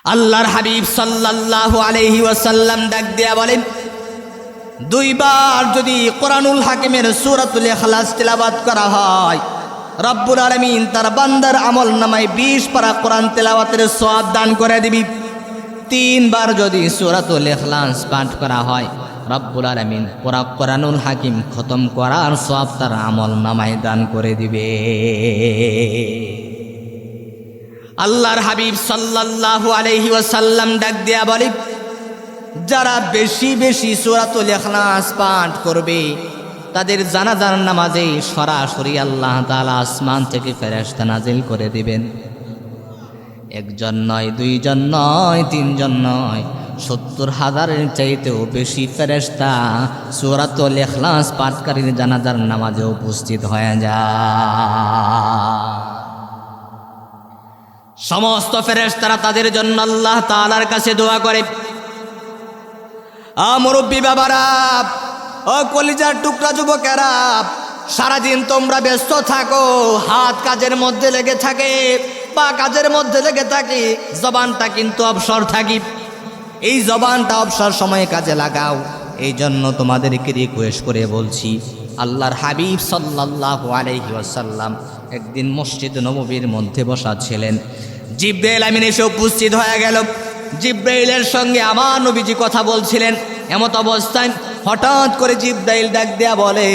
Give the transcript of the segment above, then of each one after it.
আল্লাহর হাবিব সাল্লাল্লাহু আলাইহি ওয়াসাল্লাম ডাক দিয়া বলেন, দুইবার যদি কোরআনুল হাকিমের সূরাতুল ইখলাস তেলাওয়াত করা হয়, রব্বুল আলামিন তার বান্দার আমল নামায় 20 পারা কোরআন তেলাওয়াতের সওয়াব দান করে দিবি। তিনবার যদি সূরাতুল ইখলাস পাঠ করা হয়, রব্বুল আলামিন পুরা কোরআনুল হাকিম খতম করার সওয়াব তার আমল নামায় দান করে দিবে। আল্লাহর হাবিব সাল্লাল্লাহু আলাইহি ওয়াসাল্লাম ডাক দিয়া বলে, যারা বেশি বেশি সূরাতুল ইখলাস পাঠ করবে তাদের জানাজার নামাজে সরাসরি আল্লাহ তাআলা আসমান থেকে ফেরেশতা নাজিল করে দিবেন। একজন নয়, দুইজন নয়, তিনজন নয়, 70,000-এর চাইতেও বেশি ফেরেশতা সূরাতুল ইখলাস পাঠকারীর জানাজার নামাজে উপস্থিত হয়ে যায়। সমস্ত ফেরেশতারা তাদের জন্য আল্লাহ তাআলার কাছে দোয়া করে। মুরব্বী বাবারা, ও কলিজার টুকরা যুবকেরা, সারাদিন তোমরা ব্যস্ত থাকো, হাত কাজের মধ্যে লেগে থাকে, পা কাজের মধ্যে লেগে থাকে, জবানটা কিন্তু অবসর থাকি। এই জবানটা অবসর সময়ে কাজে লাগাও। এই জন্য তোমাদেরকে রিকোয়েস্ট করে বলছি, আল্লাহর হাবিব সাল্লাল্লাহু আলাইহি ওয়াসাল্লাম একদিন মসজিদ নববীর মধ্যে বসা ছিলেন। জিবরাইল আমিন এসে উপস্থিত হয়ে গেল। জিবরাইলের সঙ্গে আমার নবীজি কথা বলছিলেন। এমত অবস্থায় হঠাৎ করে জিবরাইল ডাক দেয়া বলে,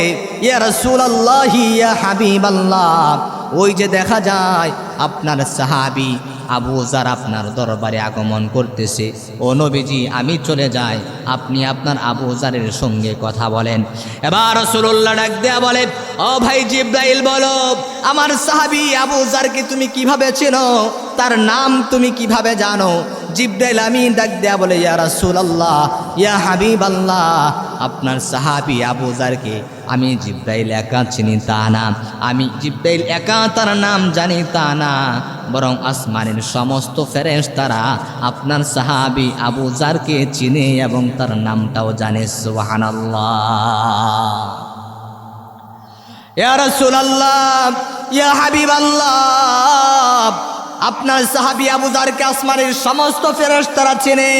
ইয়া রাসূলুল্লাহ, ইয়া হাবিবাল্লাহ, ওই যে দেখা যায় আপনার সাহাবী আবু যার আপনার দরবারে আগমন করতেছে। ও নবীজি, আমি চলে যাই, আপনি আপনার আবু যারের সঙ্গে কথা বলেন। এবার রাসূলুল্লাহ ডাক দেয়া বলে, ও ভাই জিবরাইল, বলো আমার সাহাবী আবু যারকে তুমি কিভাবে চেনো, তার নাম তুমি কিভাবে জানো? জিবরাইল আমিন ডাক দেয়া বলে, ইয়া রাসূলুল্লাহ, ইয়া হাবিবাল্লাহ, আপনার সাহাবী আবু যারকে আমি জিবরাইল একা চিনি তা না, আমি জিবরাইল একা তার নাম জানি তা না, বরং আসমানের সমস্ত ফেরেশতারা আপনার সাহাবী আবু যারকে চিনে এবং তার নামটাও জানে। সুবহানাল্লাহ। ইয়া রাসূলুল্লাহ, ইয়া হাবিবাল্লাহ, আপনার সাহাবী আবু যারকে আসমানের সমস্ত ফেরেশতারা চেনে,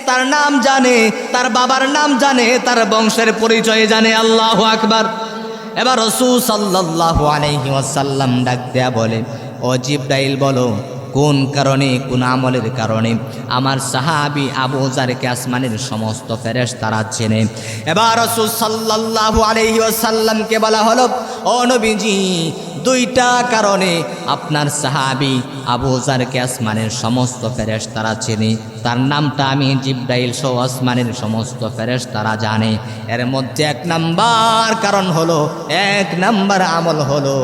তার নাম জানে, তার বাবার নাম জানে, তার বংশের পরিচয় জানে। আল্লাহু আকবার। এবার রাসূল সাল্লাল্লাহু আলাইহি ওয়াসাল্লাম ডাক দেয়া বলে, ও জিবরাইল, বলো কোন কারণে, কোন আমলের কারণে আমার সাহাবী আবু যারকে আসমানের সমস্ত ফেরেশতারা চেনে? এবার রাসূল সাল্লাল্লাহু আলাইহি ওয়াসাল্লামকে বলা হলো, ও নবীজি, দুইটা কারণে আপনার সাহাবী আবু যারকে আসমানের সমস্ত ফেরেশতারা চেনে, তার নামটা আমি জিবরাইল সহ আসমানের সমস্ত ফেরেশতারা জানে। এর মধ্যে এক নাম্বার কারণ হলো, এক নাম্বার আমল হলো,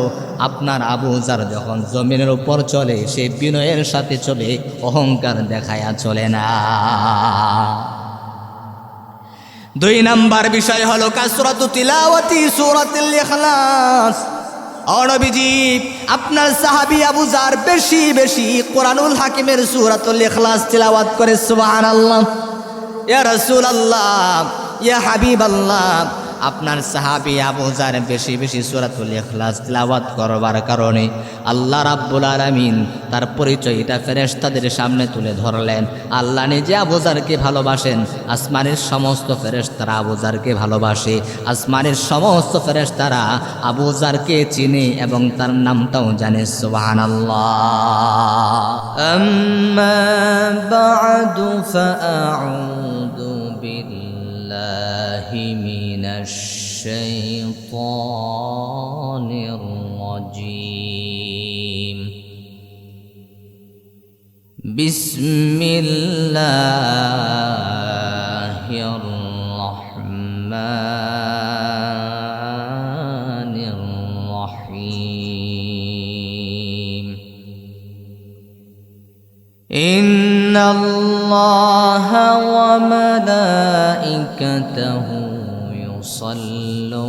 আপনার আবু যার যখন জমিনের উপর চলে সে বিনয়ের সাথে চলে, অহংকার দেখায়া চলে না। দুই নাম্বার বিষয় হলো কাসরাতু তিলাওয়াতি সূরাতুল ইখলাস। ও নবীজি, আপনার সাহাবী আবু যার বেশি বেশি কোরআনুল হাকিমের সূরাতুল ইখলাস তিলাওয়াত করে। সুবহানাল্লাহ। ইয়া রাসূলুল্লাহ, ইয়া হাবিবাল্লাহ, আপনার সাহাবী আবু যার বেশি বেশি সূরাতুল ইখলাস তিলাওয়াত করবার কারণে আল্লাহ রাব্বুল আলামিন তার পরিচয়টা ফেরেশতাদের সামনে তুলে ধরলেন। আল্লাহ নিজে আবু যারকে ভালোবাসেন, আসমানের সমস্ত ফেরেশতারা আবু যারকে ভালোবাসে, আসমানের সমস্ত ফেরেশতারা আবু যারকে চিনে এবং তার নামটাও জানে। সুবহানাল্লাহ। আম্মা বা'দু ফাআউযু বিল্লাহি মিনাশ শাইতানির রাজীম। বিসমিল্লাহির রহমানির রহিম। ইন্নাল্লাহা ওয়া মালাইকাতাহু ইউসাল্লুনা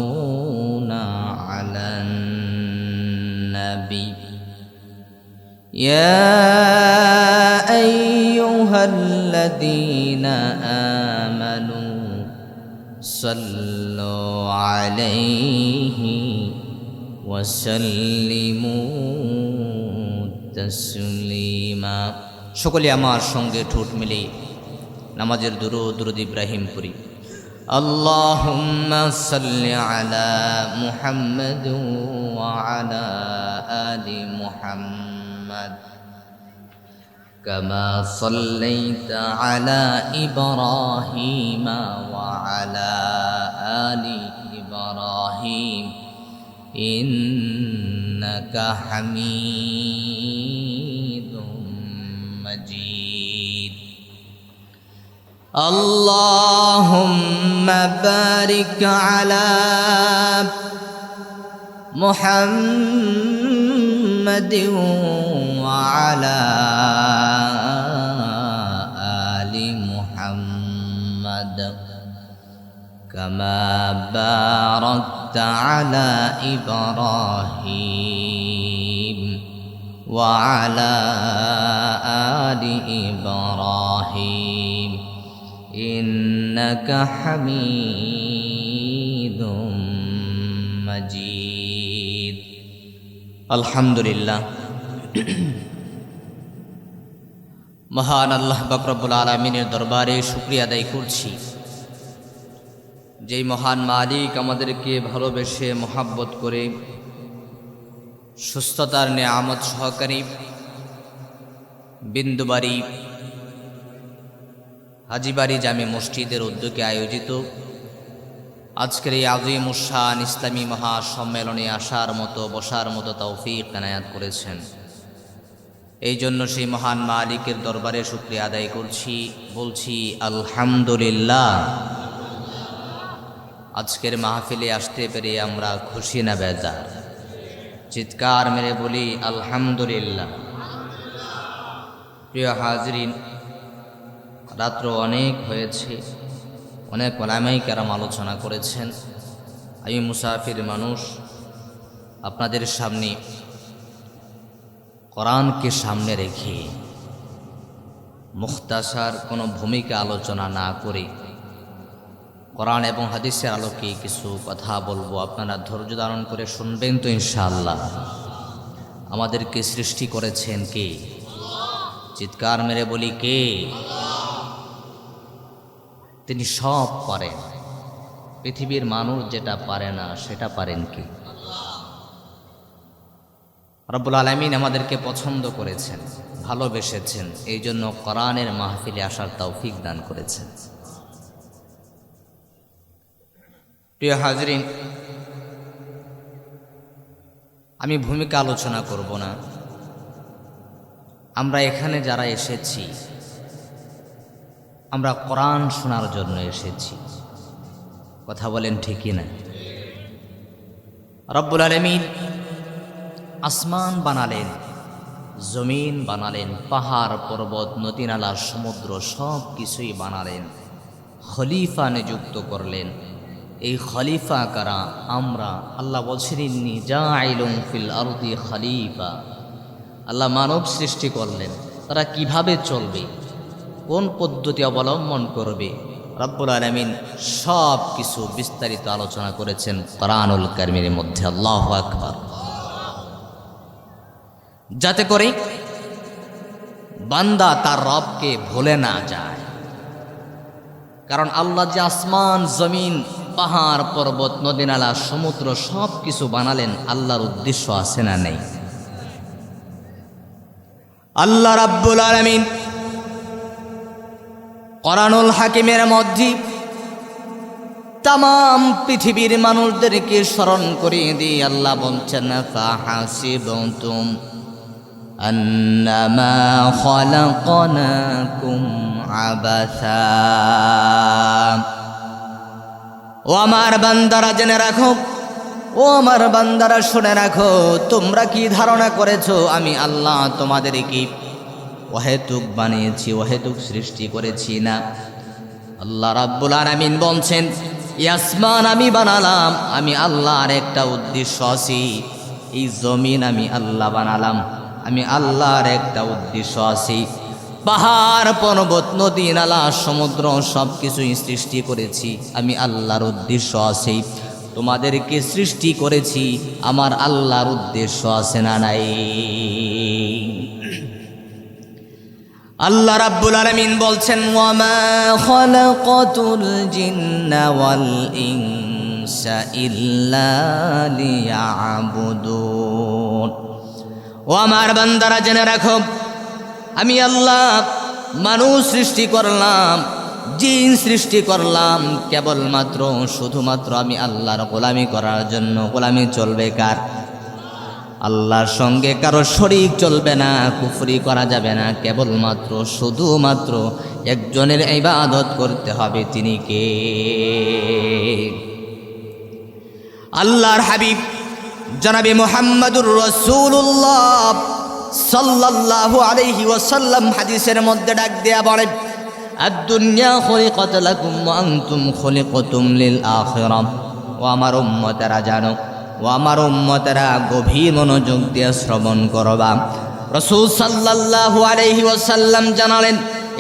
আলান নাবী ইয়া আইয়ুহাল্লাযীনা আমানু সাল্লু আলাইহি ওয়া সাল্লিমু তাসলিমা। সকলে আমার সঙ্গে ঠোঁট মিলে নামাজের দুরূদ ইব্রাহিম পড়ি। আল্লাহুম্মা সাল্লি আলা মুহাম্মাদ ওয়া আলা আলি মুহাম্মাদ কামা সাল্লাইতা আলা ইব্রাহিম ওয়া আলা আলি ইব্রাহিম ইন্নাকা হামিদুম মাজিদ। আল্লাহুম্মা বারিক আলা মুহাম্মাদ ওয়া আলা আলি মুহাম্মাদ কামা বারাকতা আলা ইব্রাহিম ওয়া আলা আলি ইব্রাহিম ইন্নাকা হামিদুম মাজিদ। আলহামদুলিল্লাহ, মহান আল্লাহ পাক রব্বুল আলামিনের দরবারে শুকরিয়া আদায় করছি, যেই মহান মালিক আমাদেরকে ভালোবেসে মহাব্বত করে সুস্থতার নেয়ামত সহকারী বিন্দুবাড়ি হাজীবাড়ি জামে মসজিদের উদ্যোগে আয়োজিত আজকের এই আযীম শান ইসলামী মহাসম্মেলনে আসার মতো বসার মতো তৌফিক এনায়াত করেছেন। এই জন্য সেই মহান মালিকের দরবারে শুকরিয়া আদায় করছি, বলছি আলহামদুলিল্লাহ। আজকের মাহফিলে আসতে পেরে আমরা খুশি না বেজার? চিৎকার মেরে বলি আলহামদুলিল্লাহ। প্রিয় হাজরিন, রাত্র অনেক হয়েছে, অনেক ওলামায়ে কেরাম আলোচনা করেছেন। আমি মুসাফির মানুষ, আপনাদের সামনে কোরআনকে সামনে রেখে মুখতাসার কোনো ভূমিকা আলোচনা না করে কোরআন এবং হাদিসের আলোকে কিছু কথা বলবো। আপনারা ধৈর্য ধারণ করে শুনবেন তো ইনশাআল্লাহ। আমাদেরকে সৃষ্টি করেছেন কে? চিৎকার মেরে বলি কে? তিনি সব পারেন। পৃথিবীর মানুষ যেটা পারে না সেটা পারেন কে? রব্বুল আলামিন আমাদেরকে পছন্দ করেছেন, ভালোবেসেছেন, এই জন্য কোরআনের মাহফিলে আসার তৌফিক দান করেছেন। প্রিয় হাজরিন, আমি ভূমিকা আলোচনা করব না। আমরা এখানে যারা এসেছি, আমরা কোরআন শোনার জন্য এসেছি। কথা বলেন ঠিকই না? রব্বুল আলামিন আসমান বানালেন, জমিন বানালেন, পাহাড় পর্বত নদী নালা সমুদ্র সব কিছুই বানালেন, খলিফা নিযুক্ত করলেন। এই খলিফা কারা? আমরা। আল্লাহ বলছেন ইন্নী জাইলুম ফিল আরদি খলিফা। আল্লাহ মানব সৃষ্টি করলেন, তারা কিভাবে চলবে, কোন পদ্ধতি অবলম্বন করবে, রব্বুল আলামিন সব কিছু বিস্তারিত আলোচনা করেছেন কোরআনুল কারীমের মধ্যে। আল্লাহু আকবার। যাতে করে বান্দা তার রবকে ভুলে না যায়। কারণ আল্লাহ যে আসমান জমিন পাহাড় পর্বত নদী নালা সমুদ্র সব কিছু বানালেন, আল্লাহর উদ্দেশ্য আছে না নেই? আল্লাহ রাব্বুল আলামিন কোরআনুল হাকিমের মধ্যে তামাম পৃথিবীর মানুষদেরকে স্মরণ করিয়ে দিয়ে আল্লাহ বলছেন ফাহাসিবতুম আন্নামা খালাকনাকুম আবাসা। ও আমার বান্দারা জেনে রাখো, ও আমার বান্দারা শুনে রাখো, তোমরা কি ধারণা করেছো আমি আল্লাহ তোমাদেরকে অহেতুক বানিয়েছি, অহেতুক সৃষ্টি করেছি না? আল্লাহ রাব্বুল আলামিন বলছেন এই আসমান আমি বানালাম, আমি আল্লাহর একটা উদ্দেশ্য আছে। এই জমিন আমি আল্লাহ বানালাম, আমি আল্লাহর একটা উদ্দেশ্য আছে। পাহাড় পর্বত নদী নালা সমুদ্র সব কিছুই সৃষ্টি করেছি, আমি আল্লাহর উদ্দেশ্য আছে। তোমাদেরকে সৃষ্টি করেছি, আমার আল্লাহর উদ্দেশ্য আছে না নাই? আল্লাহ রাব্বুল আলামিন বলছেন ওয়ামা খালাকাতুল জিন্না ওয়াল ইনসা ইল্লা লিয়াবুদুন। ও আমার বান্দারা জেনে রাখো, আমি আল্লাহ মানুষ সৃষ্টি করলাম, জিন সৃষ্টি করলাম কেবলমাত্র শুধুমাত্র আমি আল্লাহর গোলামি করার জন্য। গোলামি চলবে কার? আল্লাহর সঙ্গে কারো শরীক চলবে না, কুফরি করা যাবে না, কেবলমাত্র শুধুমাত্র একজনের ইবাদত করতে হবে। তিনি কে? আল্লাহর হাবিব জনাবে মুহাম্মদুর রাসূলুল্লাহ সাল্লাল্লাহু আলাইহি ওয়াসাল্লাম হাদিসের মধ্যে ডাক দেয়া বলেন, আদ-দুনিয়া খুলিকাত লাকুম ওয়া আনতুম খুলিকাতুম লিল আখিরাহ। ও আমার উম্মতেরা জানো, ও আমার উম্মতেরা গভীর মনোযোগ দিয়ে শ্রবণ করবা। রাসূল সাল্লাল্লাহু আলাইহি ওয়াসাল্লাম জানালেন,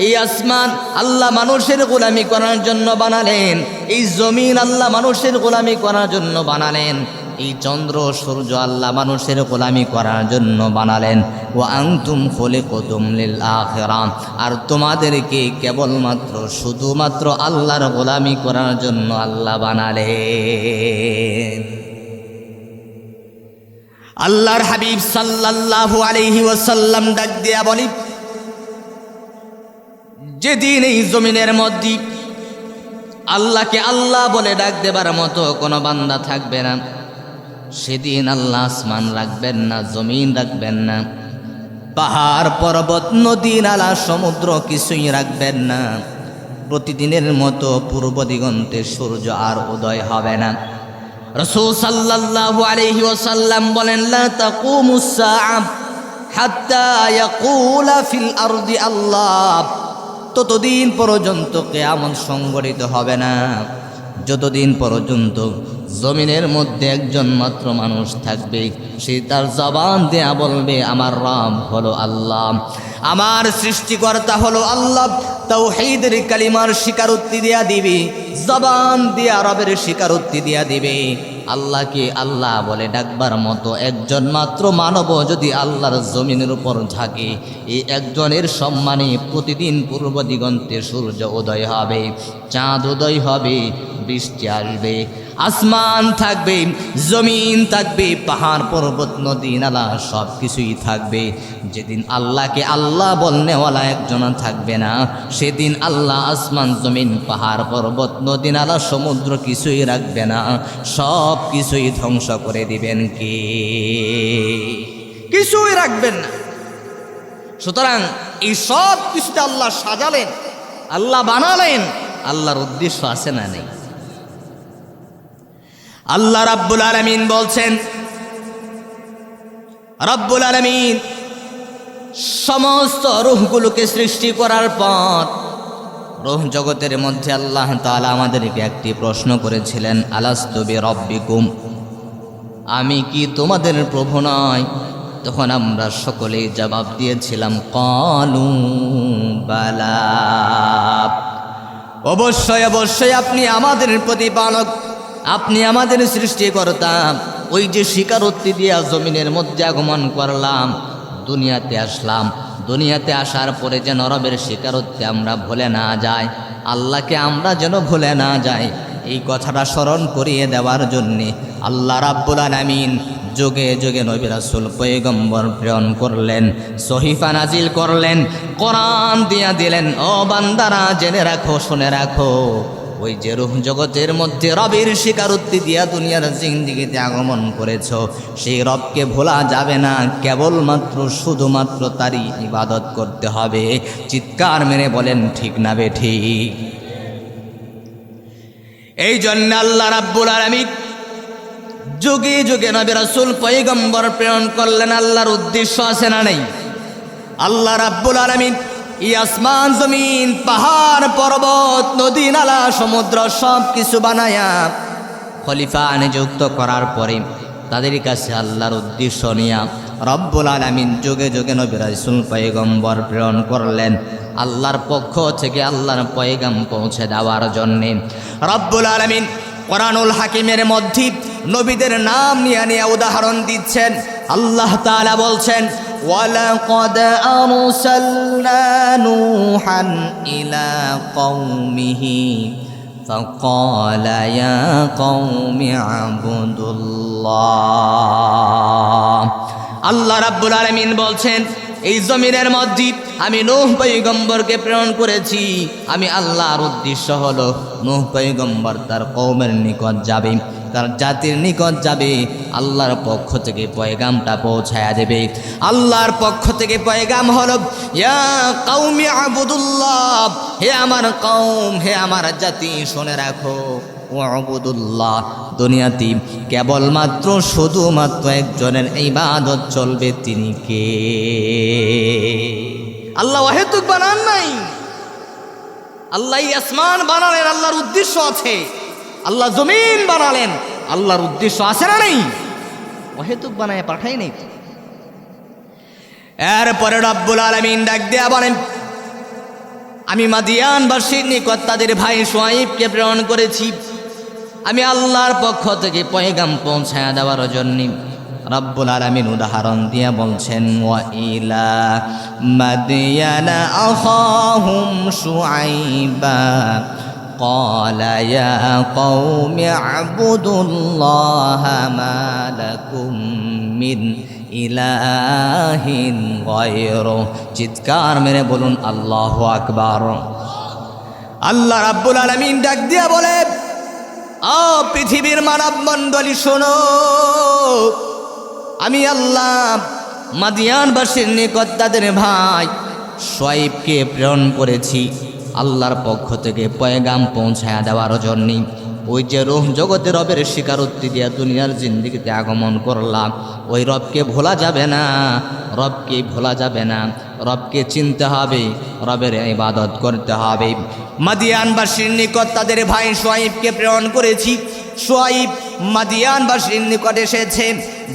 এই আসমান আল্লাহ মানুষের গোলামি করার জন্য বানালেন, এই জমিন আল্লাহ মানুষের গোলামি করার জন্য বানালেন, এই চন্দ্র সূর্য আল্লাহ মানুষের গোলামি করার জন্য বানালেন। ওয়া আনতুম খুলিকাতুম লিল আখিরাহ, আর তোমাদেরকে কেবলমাত্র শুধুমাত্র আল্লাহর গোলামি করার জন্য আল্লাহ বানালেন। আল্লাহর হাবিব সাল্লাল্লাহু আলাইহি ওয়াসাল্লাম ডাক দিয়া বলি, যেদিন এই জমিনের মধ্যে আল্লাহকে আল্লাহ বলে ডাক দেবার মতো কোনো বান্দা থাকবে না, সেদিন আল্লাহ আসমান রাখবেন না, জমিন রাখবেন না, পাহাড় পর্বত নদী নালা সমুদ্র কিছুই রাখবেন না। প্রতিদিনের মতো পূর্ব দিগন্তে সূর্য আর উদয় হবে না। রাসূল সাল্লাল্লাহু আলাইহি ওয়াসাল্লাম বলেন, লা তাকুমুস সাআহ হাত্তা ইয়াকুলা ফিল আরদি আল্লাহ। ততদিন পর্যন্ত কিয়ামত সংঘটিত হবে না যতদিন পর্যন্ত জমিনের মধ্যে একজন মাত্র মানুষ থাকবে, সে তার জবান দেয়া বলবে আমার রব হলো আল্লাহ, আমার সৃষ্টিকর্তা হলো আল্লাহ। তাওহীদের কালিমার স্বীকারোক্তি দিয়া দিবে, জবান দিয়া রবের স্বীকারোক্তি দিয়া দিবে। আল্লাহকে আল্লাহ বলে ডাকবার মতো একজন মাত্র মানব যদি আল্লাহর জমিনের উপর থাকে, এই একজনের সম্মানে প্রতিদিন পূর্ব দিগন্তে সূর্য উদয় হবে, চাঁদ উদয় হবে, বৃষ্টি আসবে, আসমান থাকবে, জমিন থাকবে, পাহাড় পর্বত নদী নালা সব কিছুই থাকবে। যেদিন আল্লাহকে আল্লাহ বলনেওয়ালা একজন থাকবে না, সেদিন আল্লাহ আসমান জমিন পাহাড় পর্বত নদী নালা সমুদ্র কিছুই রাখবে না, সব কিছুই ধ্বংস করে দিবেন। কে? কিছুই রাখবেন না। সুতরাং এই সব কিছুতে আল্লাহ সাজালেন, আল্লাহ বানালেন, আল্লাহর উদ্দেশ্য আছে না নেই? আল্লাহ রাব্বুল আলামিন বলছেন, রাব্বুল আলামিন সমস্ত রূহগুলোকে সৃষ্টি করার পর রূহ জগতের মধ্যে আল্লাহ তাআলা আমাদেরকে একটি প্রশ্ন করেছিলেন, আলাস্তু বিরাব্বিকুম, আমি কি তোমাদের প্রভু নয়? তখন আমরা সকলেই জবাব দিয়েছিলাম, ক্বালু বালা, অবশ্যই অবশ্যই আপনি আমাদের প্রতিপালক, আপনি আমাদের সৃষ্টিকর্তা। ওই যে স্বীকারোক্তি দিয়া জমিনের মধ্যে আগমন করলাম, দুনিয়াতে আসলাম, দুনিয়াতে আসার পরে যেন রবের স্বীকারোক্তি আমরা ভুলে না যাই, আল্লাহকে আমরা যেন ভুলে না যাই, এই কথাটা স্মরণ করিয়ে দেওয়ার জন্যে আল্লাহ রাব্বুল আলামিন যুগে যুগে নবী রাসূল পয়গম্বর প্রেরণ করলেন, সহিফা নাজিল করলেন, কোরআন দিয়া দিলেন। ও বান্দারা জেনে রাখো, শুনে রাখো, ওই যে রূহ জগতের মধ্যে রবের স্বীকারোক্তি দিয়া দুনিয়ার জিন্দেগিতে আগমন করেছ, সেই রবকে ভোলা যাবে না, কেবলমাত্র শুধুমাত্র তারই ইবাদত করতে হবে। চিৎকার মেরে বলেন ঠিক না বেঠিক? এই জন্য আল্লাহ রাব্বুল আলামিন যুগে যুগে নবী রাসূল পয়গম্বর প্রেরণ করলেন। আল্লাহর উদ্দেশ্য আছে না নেই? আল্লাহ রাব্বুল আলামিন এই আসমান জমিন পাহাড় পর্বত নদী নালা সমুদ্র সব কিছু বানায়া খলিফা নিযুক্ত করার পরে তাদের কাছে আল্লাহর উদ্দেশ্য নিয়া রব্বুল আলামিন যুগে যুগে নবী রাসূল পয়গম্বর প্রেরণ করলেন, আল্লাহর পক্ষ থেকে আল্লাহর পয়গাম পৌঁছে দেওয়ার জন্যে। রব্বুল আলামিন কোরআনুল হাকিমের মধ্যে নবীদের নাম নিয়ে নিয়ে উদাহরণ দিচ্ছেন। আল্লাহ তাআলা বলছেন, ওয়ালাকাদ আরসালনা নূহান ইলা কওমিহি ফাকালা ইয়া কওমি আবুদুল্লাহ। আল্লাহ রাব্বুল আলামিন বলছেন, এই জমিনের মধ্যে আমি নূহ পয়গম্বরকে প্রেরণ করেছি। আমি আল্লাহর উদ্দেশ্য হলো নূহ পয়গম্বর তার কওমের নিকট যাবে, তার জাতির নিকট যাবে, আল্লাহর পক্ষ থেকে পয়গামটা পৌঁছায়া দেবে। আল্লাহর পক্ষ থেকে পয়গাম হলো, ইয়া কওমি আবুদুল্লাহ, হে আমার কওম, হে আমার জাতি, শুনে রাখো, ওয়াবুদুল্লাহ, দুনিয়াতে কেবলমাত্র শুধুমাত্র একজনের ইবাদত চলবে, তিনি কে? আল্লাহ ওয়াহিদুক বানান নাই, আল্লাহ আসমান বানালেন, আল্লাহর উদ্দেশ্য আছে। আল্লাহ জমিন বানালেন, আল্লাহর উদ্দেশ্য আছে না নেই? ওয়াহিদুক বানায় পাঠাই নেই। এরপরে রব্বুল আলামিন ডাক দেয়া বলেন, আমি মাদিয়ানবাসীর নিকট তাদের ভাই শুআয়বকে প্রেরণ করেছি। আমি আল্লাহর পক্ষ থেকে পয়গাম পৌঁছায়া দেওয়ার জন্য। রব্বুল আলামিন উদাহরণ দিয়ে বলছেন, ওয়া ইলা মাদিয়ানা আখাহুম শুআইবা ক্বালা ইয়া কওমি আবুদুল্লাহা মা লাকুম মিন ইলাহিন গায়রুহু। চিৎকার মেরে বলুন আল্লাহু আকবার। আল্লাহ রাব্বুল আলামিন ডাক দিয়া বলে, ও পৃথিবীর মানব মণ্ডলী শোনো, আমি আল্লাহ মাদিয়ানবাসীর নিকট তাদের ভাই শুআয়বকে প্রেরণ করেছি আল্লাহর পক্ষ থেকে পয়গাম পৌঁছায়া দেওয়ার জন্য। ওই যে রূহ জগতে রবের স্বীকারোক্তি দিয়া দুনিয়ার জিন্দেগিতে আগমন করলাম, ওই রবকে ভোলা যাবে না, রবকে ভোলা যাবে না, রবকে চিনতে হবে, রবের ইবাদত করতে হবে। মাদিয়ানবাসীর নিকট তাদের ভাই শুআয়বকে প্রেরণ করেছি। শুআয়ব মাদিয়ানবাসীর নিকট এসেছে,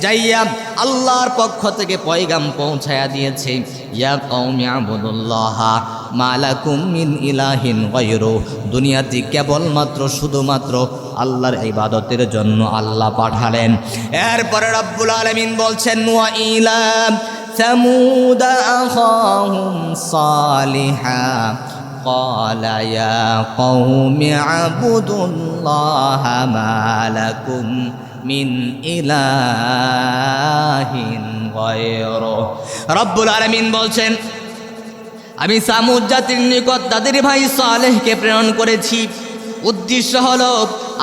যাইয়া আল্লাহর পক্ষ থেকে পয়গাম পৌঁছায়া দিয়েছে, ইয়া কওমি আবুদুল্লাহা মা লাকুম মিন ইলাহিন গায়রুহু। দুনিয়াতে কেবলমাত্র শুধুমাত্র আল্লাহর ইবাদতের জন্য আল্লাহ পাঠালেন। এরপরে রব্বুল আলামিন বলছেন, ওয়া ইলা সামুদ আখাহুম সালিহা ক্বালা ইয়া কওমি আবুদুল্লাহা মা লাকুম মিন ইলাহিন গায়রুহু। রব্বুল আলামিন বলছেন, আমি সামুদ জাতির নিকট তাদের ভাই সালেহকে প্রেরণ করেছি। উদ্দেশ্য হলো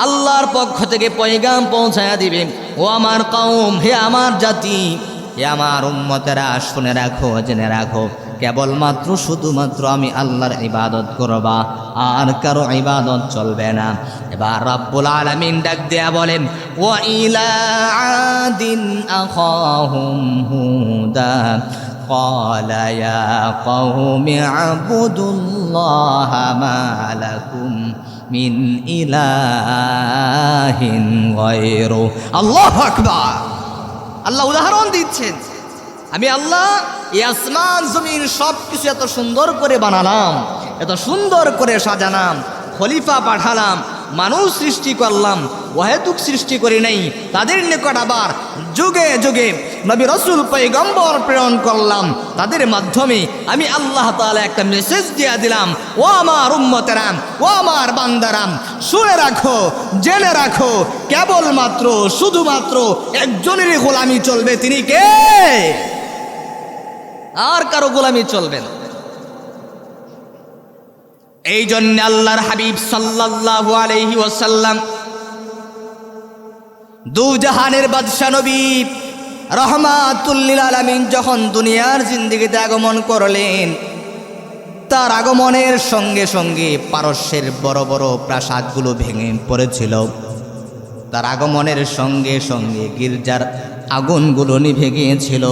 আল্লাহর পক্ষ থেকে পয়গাম পৌঁছায়া দিবে। ও আমার কওম, হে আমার জাতি, হে আমার উম্মতেরা, শুনে রাখো, জেনে রাখো, কেবলমাত্র শুধুমাত্র আমি আল্লাহর ইবাদত করবা, আর কারো ইবাদত চলবে না। এবার রব্বুল আলামিন ডাক দেয়া বলেন, ওয়া ইলা আদিন আখাহুম হুদা ক্বালা ইয়া কওমি আবুদুল্লাহা মা লাকুম মিন ইলাহিন গায়রুহু। আল্লাহু আকবার। আল্লাহ উদাহরণ দিচ্ছেন, আমি আল্লাহ এই আসমান জমিন সব কিছু এত সুন্দর করে বানালাম, এত সুন্দর করে সাজালাম, খলিফা পাঠালাম, মানুষ সৃষ্টি করলাম, ওয়াহিদুক সৃষ্টি করি নাই। তাদের নিকট আবার যুগে যুগে নবী রাসূল পয়গম্বর প্রেরণ করলাম। তাদের মাধ্যমে আমি আল্লাহ তাআলা একটা মেসেজ দিয়ে দিলাম, ও আমার উম্মতেরা, ও আমার বান্দারা, শুনে রাখো, জেনে রাখো, কেবলমাত্র শুধুমাত্র একজনেরই গোলামি চলবে, তিনি কে? আর কারো গোলামি চলবে না। এই জন্য আল্লাহর হাবিব সাল্লাল্লাহু আলাইহি ওয়াসাল্লাম দু জাহানের বাদশা নবী রহমাতুল লিল আলামিন যখন দুনিয়ার জিন্দেগিতে আগমন করলেন, তার আগমনের সঙ্গে সঙ্গে পারস্যের বড় বড় প্রাসাদগুলো ভেঙে পড়েছিল। তার আগমনের সঙ্গে সঙ্গে গির্জার আগুনগুলো নিভে গিয়েছিল।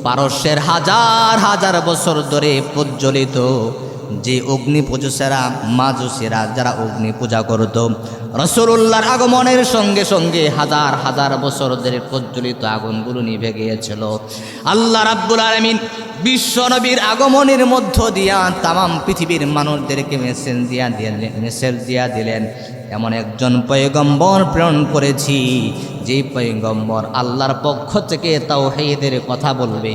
পারস্যের হাজার হাজার বছর ধরে প্রজ্বলিত যে অগ্নি পূজকেরা মাজুসেরা যারা অগ্নি পূজা করত, রাসূলুল্লাহর আগমনের সঙ্গে সঙ্গে হাজার হাজার বছর ধরে প্রজ্বলিত আগুনগুলো নিভে গিয়েছিল। আল্লাহ রাব্বুল আলামিন বিশ্ব নবীর আগমনের মধ্য দিয়া তাম পৃথিবীর মানুষদেরকে মেসেজ দিয়া দিলেন, এমন একজন পয়গম্বর প্রেরণ করেছি যেই পয়গম্বর আল্লাহর পক্ষ থেকে তাওহীদের কথা বলবে,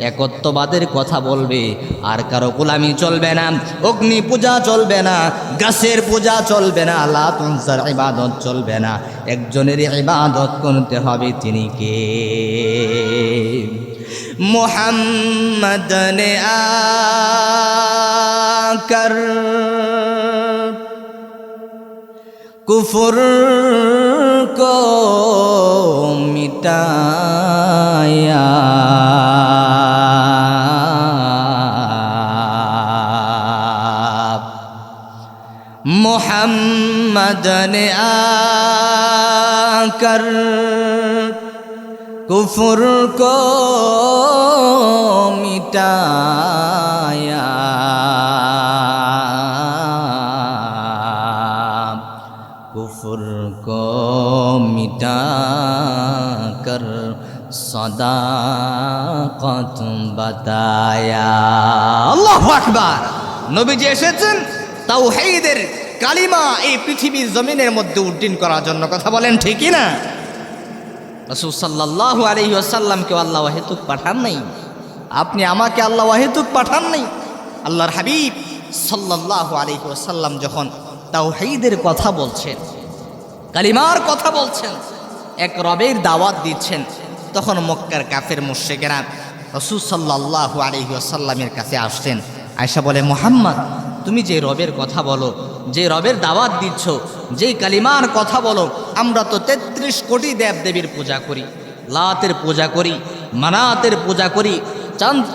একত্ববাদের কথা বলবে, আর কারো গোলামি চলবে না, অগ্নি পূজা চলবে না, গাছের পূজা চলবে না, লাত উজ্জার ইবাদত চলবে না, একজনের ইবাদত করতে হবে। তিনি কে? মুহাম্মদ নে আকর कुफर को मिटाया, मोहम्मद ने आकर कुफर को मिटाया, कुफर को मिटा कर सदाकत बताया। আল্লাহু আকবার। নবীজি এসেছেন তাওহীদের কালিমা এই পৃথিবীর জমিনের মধ্যে উড্ডীন করার জন্য। কথা বলেন ঠিক কি না? রাসূল সাল্লাল্লাহু আলাইহি ওয়াসাল্লামকে আল্লাহ ওয়াহিদুক পাঠান নাই, আপনি আমাকে আল্লাহ ওয়াহিদুক পাঠান নাই। আল্লাহর হাবিব সাল্লাল্লাহু আলাইহি ওয়াসাল্লাম যখন তাওহীদের কথা বলছেন, কালিমার কথা বলছেন, এক রবের দাওয়াত দিচ্ছেন, তখন মক্কার কাফের মুশরিকেরা রাসূল সাল্লাল্লাহু আলাইহি ওয়াসাল্লামের কাছে আসছেন। আয়েশা বলে, মুহাম্মদ তুমি যে রবের কথা বলো, যে রবের দাওয়াত দিচ্ছ, যেই কালিমার কথা বলো, আমরা তো ৩৩ কোটি দেবদেবীর পূজা করি, লাতের পূজা করি, মানাতের পূজা করি,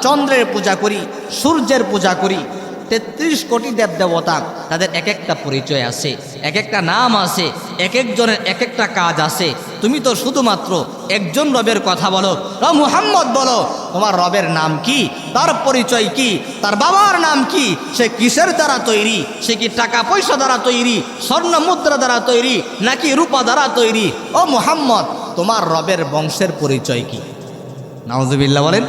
চন্দ্রের পূজা করি, সূর্যের পূজা করি। ৩৩ কোটি দেবদেবতা, তাদের এক একটা পরিচয় আছে, এক একটা নাম আছে, এক একজনের এক একটা কাজ আছে। তুমি তো শুধুমাত্র একজন রবের কথা বলো। মুহাম্মদ বলো, তোমার রবের নাম কি, তার পরিচয় কি, তার বাবার নাম কি, সে কিসের দ্বারা তৈরি, সে কি টাকা পয়সা দ্বারা তৈরি, স্বর্ণ মুদ্রা দ্বারা তৈরি, নাকি রূপা দ্বারা তৈরি? ও মুহাম্মদ, তোমার রবের বংশের পরিচয় কি? নাউজুবিল্লাহ বলেন।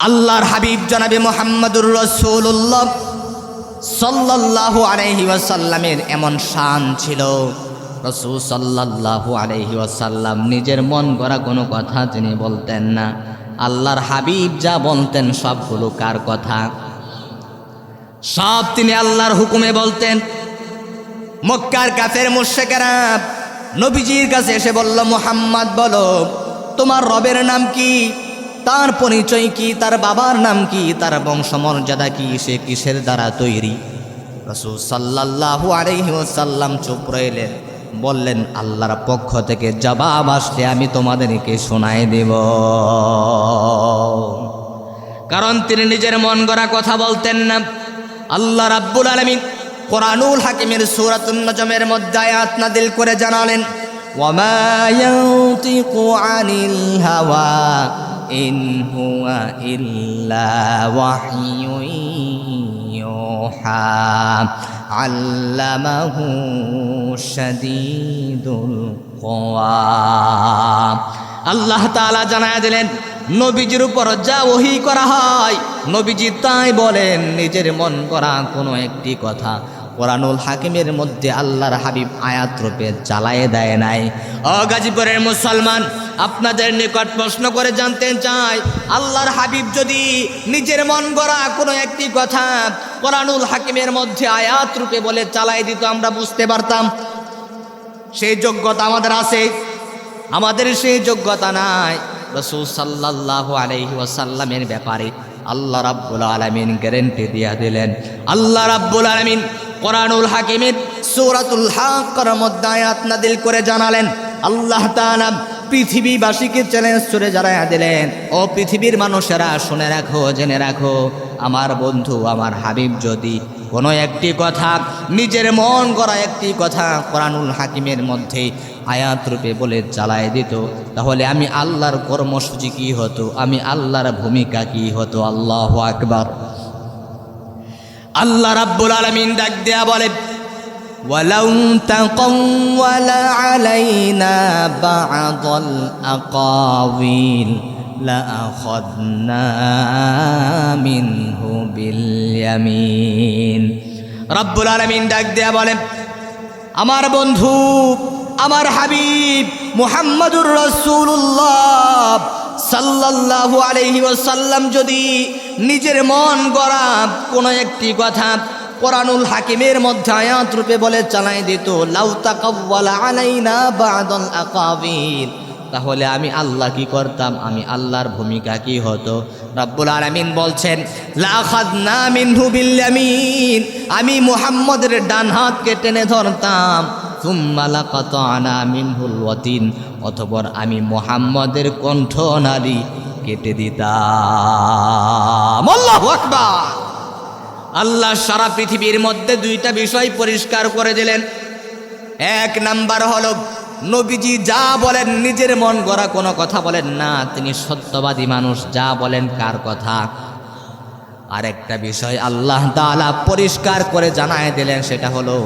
আল্লাহর হাবিব জনাবে মুহাম্মদুর রাসূলুল্লাহ সাল্লাল্লাহু আলাইহি ওয়াসাল্লামের এমন শান ছিল, রাসূল সাল্লাল্লাহু আলাইহি ওয়াসাল্লাম নিজের মন গড়া কোনো কথা তিনি বলতেন না। আল্লাহর হাবিব যা বলতেন সবগুলো কার কথা? সব তিনি আল্লাহর হুকুমে বলতেন। মক্কার কাফের মুশরিকেরা নবীজির কাছে এসে বলল, মুহাম্মদ বলো, তোমার রবের নাম কি, তার পরিচয় কি, তার বাবার নাম কি, তার বংশমর্যাদা কি, সে কিসের দ্বারা তৈরি? রাসূল সাল্লাল্লাহু আলাইহি ওয়াসাল্লাম চুপ রইলেন, বললেন, আল্লাহর পক্ষ থেকে জবাব আসলে আমি তোমাদেরকে শোনাই দেব। কারণ তিনি নিজের মন গড়া কথা বলতেন না। আল্লাহ রাব্বুল আলামিন কোরআনুল হাকিমের সূরাতুন নজমের মধ্যে আয়াত নাযিল করে জানালেন, ওয়ামা ইয়ানতিকু আনিল হাওয়া ইন হুয়া ইল্লা ওয়াহয়ুন ইউহা আল্লামাহু শাদীদুল কুওয়া। আল্লাহ তাআলা জানায়া দিলেন, নবীজির উপর যা ওহী করা হয় নবীজি তাই বলেন, নিজের মন করা কোনো একটি কথা কোরআনুল হাকিমের মধ্যে আল্লাহর হাবিব আয়াত রূপে চালায়ে দেয় নাই। ও গাজীপুরের মুসলমান, আপনাদের নিকট প্রশ্ন করে জানতে চাই, আল্লাহর হাবিব যদি নিজের মন গড়া কোনো একটি কথা কোরআনুল হাকিমের মধ্যে আয়াত রূপে বলে চালাই দিত, আমরা বুঝতে পারতাম? সেই যোগ্যতা আমাদের আছে? আমাদের সেই যোগ্যতা নাই। রাসূল সাল্লাল্লাহু আলাইহি ওয়াসাল্লামের ব্যাপারে আল্লাহ রাব্বুল আলামিন গ্যারান্টি দিয়া দিলেন। আল্লাহ রাব্বুল আলামিন কোরআনুল হাকিমের সূরাতুল হাক্কার মধ্যে আয়াত নাযিল করে জানালেন, আল্লাহ তাআলা পৃথিবীবাসীকে চ্যালেঞ্জ করে জানায়া দিলেন, ও পৃথিবীর মানুষেরা শুনে রাখো, জেনে রাখো, আমার বন্ধু আমার হাবিব যদি কোনো একটি কথা, নিজের মন গড়া একটি কথা কোরআনুল হাকিমের মধ্যে আয়াত রূপে বলে চালায় দিত, তাহলে আমি আল্লাহর কর্মসূচি কি হতো, আমি আল্লাহর ভূমিকা কি হতো? আল্লাহু আকবার। আল্লাহ রাব্বুল আলামিন ডাক দেয়া বলে, ওয়ালাউ তাকাওয়ালা আলাইনা বা'দাল আকাওয়িল লাআখাযনা মিনহু বিল ইয়ামিন। রব্বুল আলামিন ডাক দেয়া বলেন, আমার বন্ধু, আমার হাবিব মুহাম্মাদুর রাসূলুল্লাহ সাল্লাল্লাহু আলাইহি ওয়াসাল্লাম যদি নিজের মন গড়া কোনো একটি কথা কোরআনুল হাকিমের মধ্যে আয়াত রূপে বলে চালাই দিত, লাউ তাকাওয়ালা আলাইনা বা'দাল আকাবির, তাহলে আমি আল্লাহ কি করতাম? আমি আল্লাহর ভূমিকা কি হতো? রব্বুল আলামিন বলছেন, লা আখাযনা মিনহু বিল ইয়ামিন, আমি মুহাম্মদের ডান হাতকে টেনে ধরতাম, সুম্মা লাকাতানা মিনহুল ওয়াতিন, অতঃপর আমি মুহাম্মদের কণ্ঠনালী কেটে দিতাম। আল্লাহু আকবার। আল্লাহ সারা পৃথিবীর মধ্যে দুইটা বিষয় পরিষ্কার করে দিলেন। এক নাম্বার হলো, নবীজি যা বলেন নিজের মন গড়া কোনো কথা বলেন না, তিনি সত্যবাদী মানুষ, যা বলেন কার কথা। আরেকটা বিষয় আল্লাহ তাআলা পরিষ্কার করে জানায় দিলেন, সেটা হলো